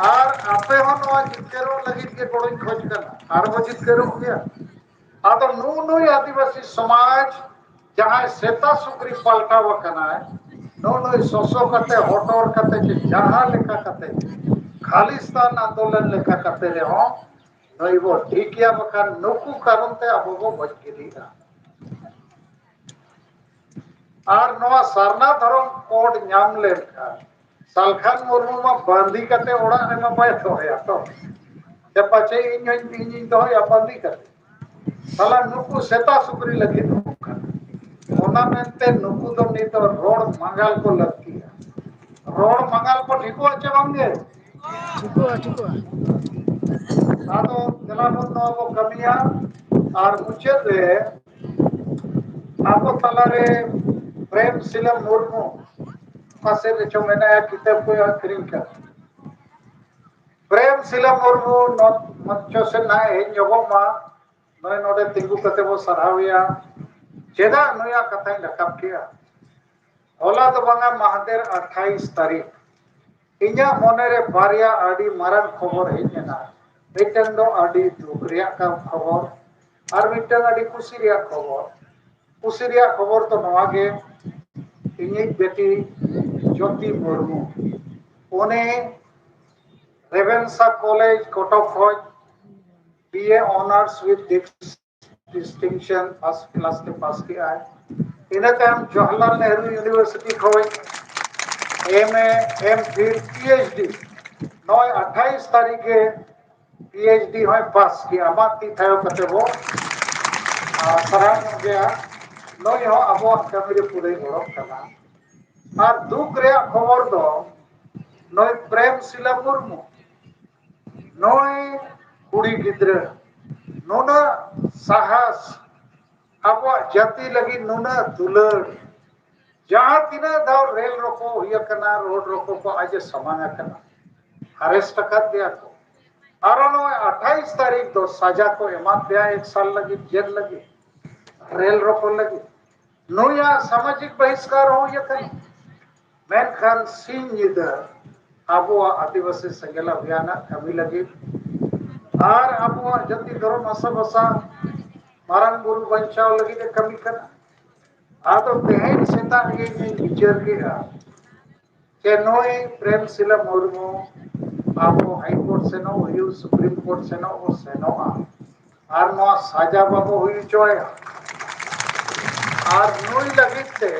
और आपे हो नोआ जितकरो लगी के कोई खोज करना और वो जितकरो गया आदो नु नु आदिवासी समाज जहां सेता सुग्री पलटा वकना है नो नो सोसो कते होटोर कते के जहां लेखा कते खालिस्तान आंदोलन लेखा कते रे हो नई वो ठीकिया बखान नुकु कारण ते अब वो बच गिरीगा और नवा सरना धर्म कोड नाम लेखा सालखान मुर्मू मा बांधी कते ओड़ा रे मा बाय होया तो जब पाचे इन दो या बांधी कते साला नुकु सेता सुग्री लगी ओना मेंते नुकु दो नी तो रोड मंगल को लगती है रोड मंगल को ठीको अच्छे होंगे
ठीको
आदो जलाबन नो वो कमिया और मुझे रे आपो तलारे प्रेम सिलम मुर्मू पासे रे चो मेना किताब को अखरिंग कर प्रेम सिलम मुर्मू नो मच्चो से ना हे जोगमा नय नोडे तिंगु कते वो सराविया चेदा नया कथा रकब किया होला तो बंगा महादेर 28 तारीख इन्या मोने रे बारिया आडी मारन खबर हेना मिटन दो आडी दुकरिया का खबर और मिटन आडी खुशी रिया खबर तो नवा के इन्ही बेटी ज्योति मुर्मू उन्हें रेवेंसा कॉलेज कोटक खोज BA honours with distinction first class के पास किया है इन्हें तम जवाहरलाल नेहरू यूनिवर्सिटी खोज एमए एमफिल पीएचडी 28 तारीख के पीएचडी होय पास किया अमाती थायो कते वो सराहनीय गया नय हो अबो कमी रे पुरे गड़ो कना और दुख रे खबर दो नय प्रेम शिला मुर्मू नय कुड़ी गिद्रा नोना साहस अब जाति लगी नोना दुलर जहां तीना दाव रेल रोको हुआ कना रोड रोको को आज समान कना अरेस्ट कर दिया को और 28 तारीख दो सजा को एमा दिया 1 साल लगी जेल लगी रेल रोको लगी नोया सामाजिक बहिष्कार हो या कना मेनखान सिंह निदा अब आदिवासी संगेला अभियान कमी लगी और अब जति धर्म असबसा मारंग बुरु बंचाव लगी ने कमी कना आदो तेहेन सेता के विचार के के नोय प्रेम शिला मुर्मू आपो हाई कोर्ट से नो हुई सुप्रीम कोर्ट से नो वो से नो और नो साजा बाबू हुई चोया और नोई लगिते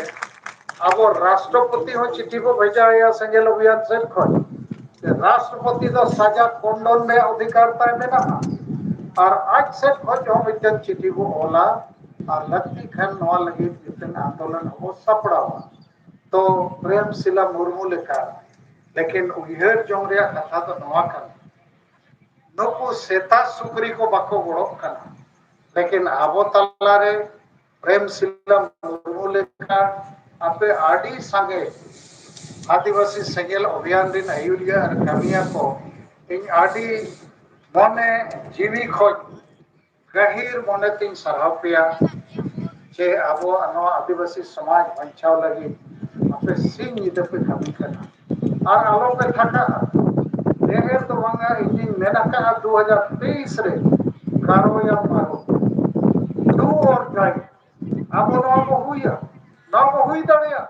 अब राष्ट्रपति हो चिट्ठी को भेजा या संगेल अभियान से खोज राष्ट्रपति तो साजा कोंडोन में अधिकार ताय में ना और आज से खोज हो मिटन चिट्ठी को ओला और लगती खन नवा लगी जितने आंदोलन हो सपड़ा हुआ तो प्रेम शिला मुर्मू लिखा लेकिन उहर जोंगरिया कथा तो नवा कर नुकु सेता सुक्री को बाको गड़ो कना लेकिन आबो तलारे प्रेम शिला मुर्मू लिखा आपे आडी संगे आदिवासी सेंगेल अभियान दिन आयुरिया और कमिया को इन आडी मोने जीवी खोज गहिर मोने तीन सराव पिया जे आबो अनो आदिवासी समाज बंचाव लगी आपे सिंह निद पे कमी करना और आलो पे थका देहर तो वंगा इंजिन मेना का 2023 रे कारो या मारो डू और डाई आबो नो हुई दड़िया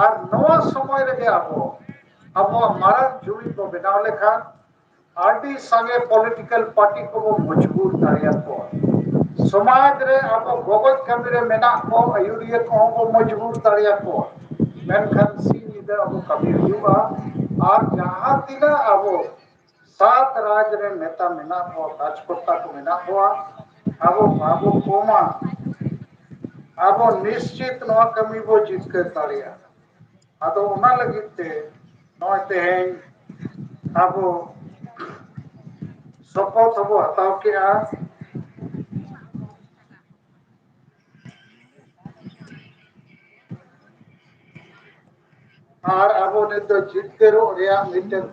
और नवा समय रे आबो मारन जुड़ी को बनाव लेखा आडी संगे पॉलिटिकल पार्टी को वो मजबूर दारिया को समाज रे आबो गोगज कमी रे मेना को आयुरिया को वो मजबूर दारिया को मेनखान सी निदे आबो कमी हुआ और जहां तिना आबो सात राज रे नेता मेना को राजकर्ता को मेना को अब बाबू कोमा अब निश्चित नवा कमी बो जितकर दाड़िया अदो उना लगिते नवा तेहें अब शपथ अब हताव के और अब ने तो जितकरो रिया मिटन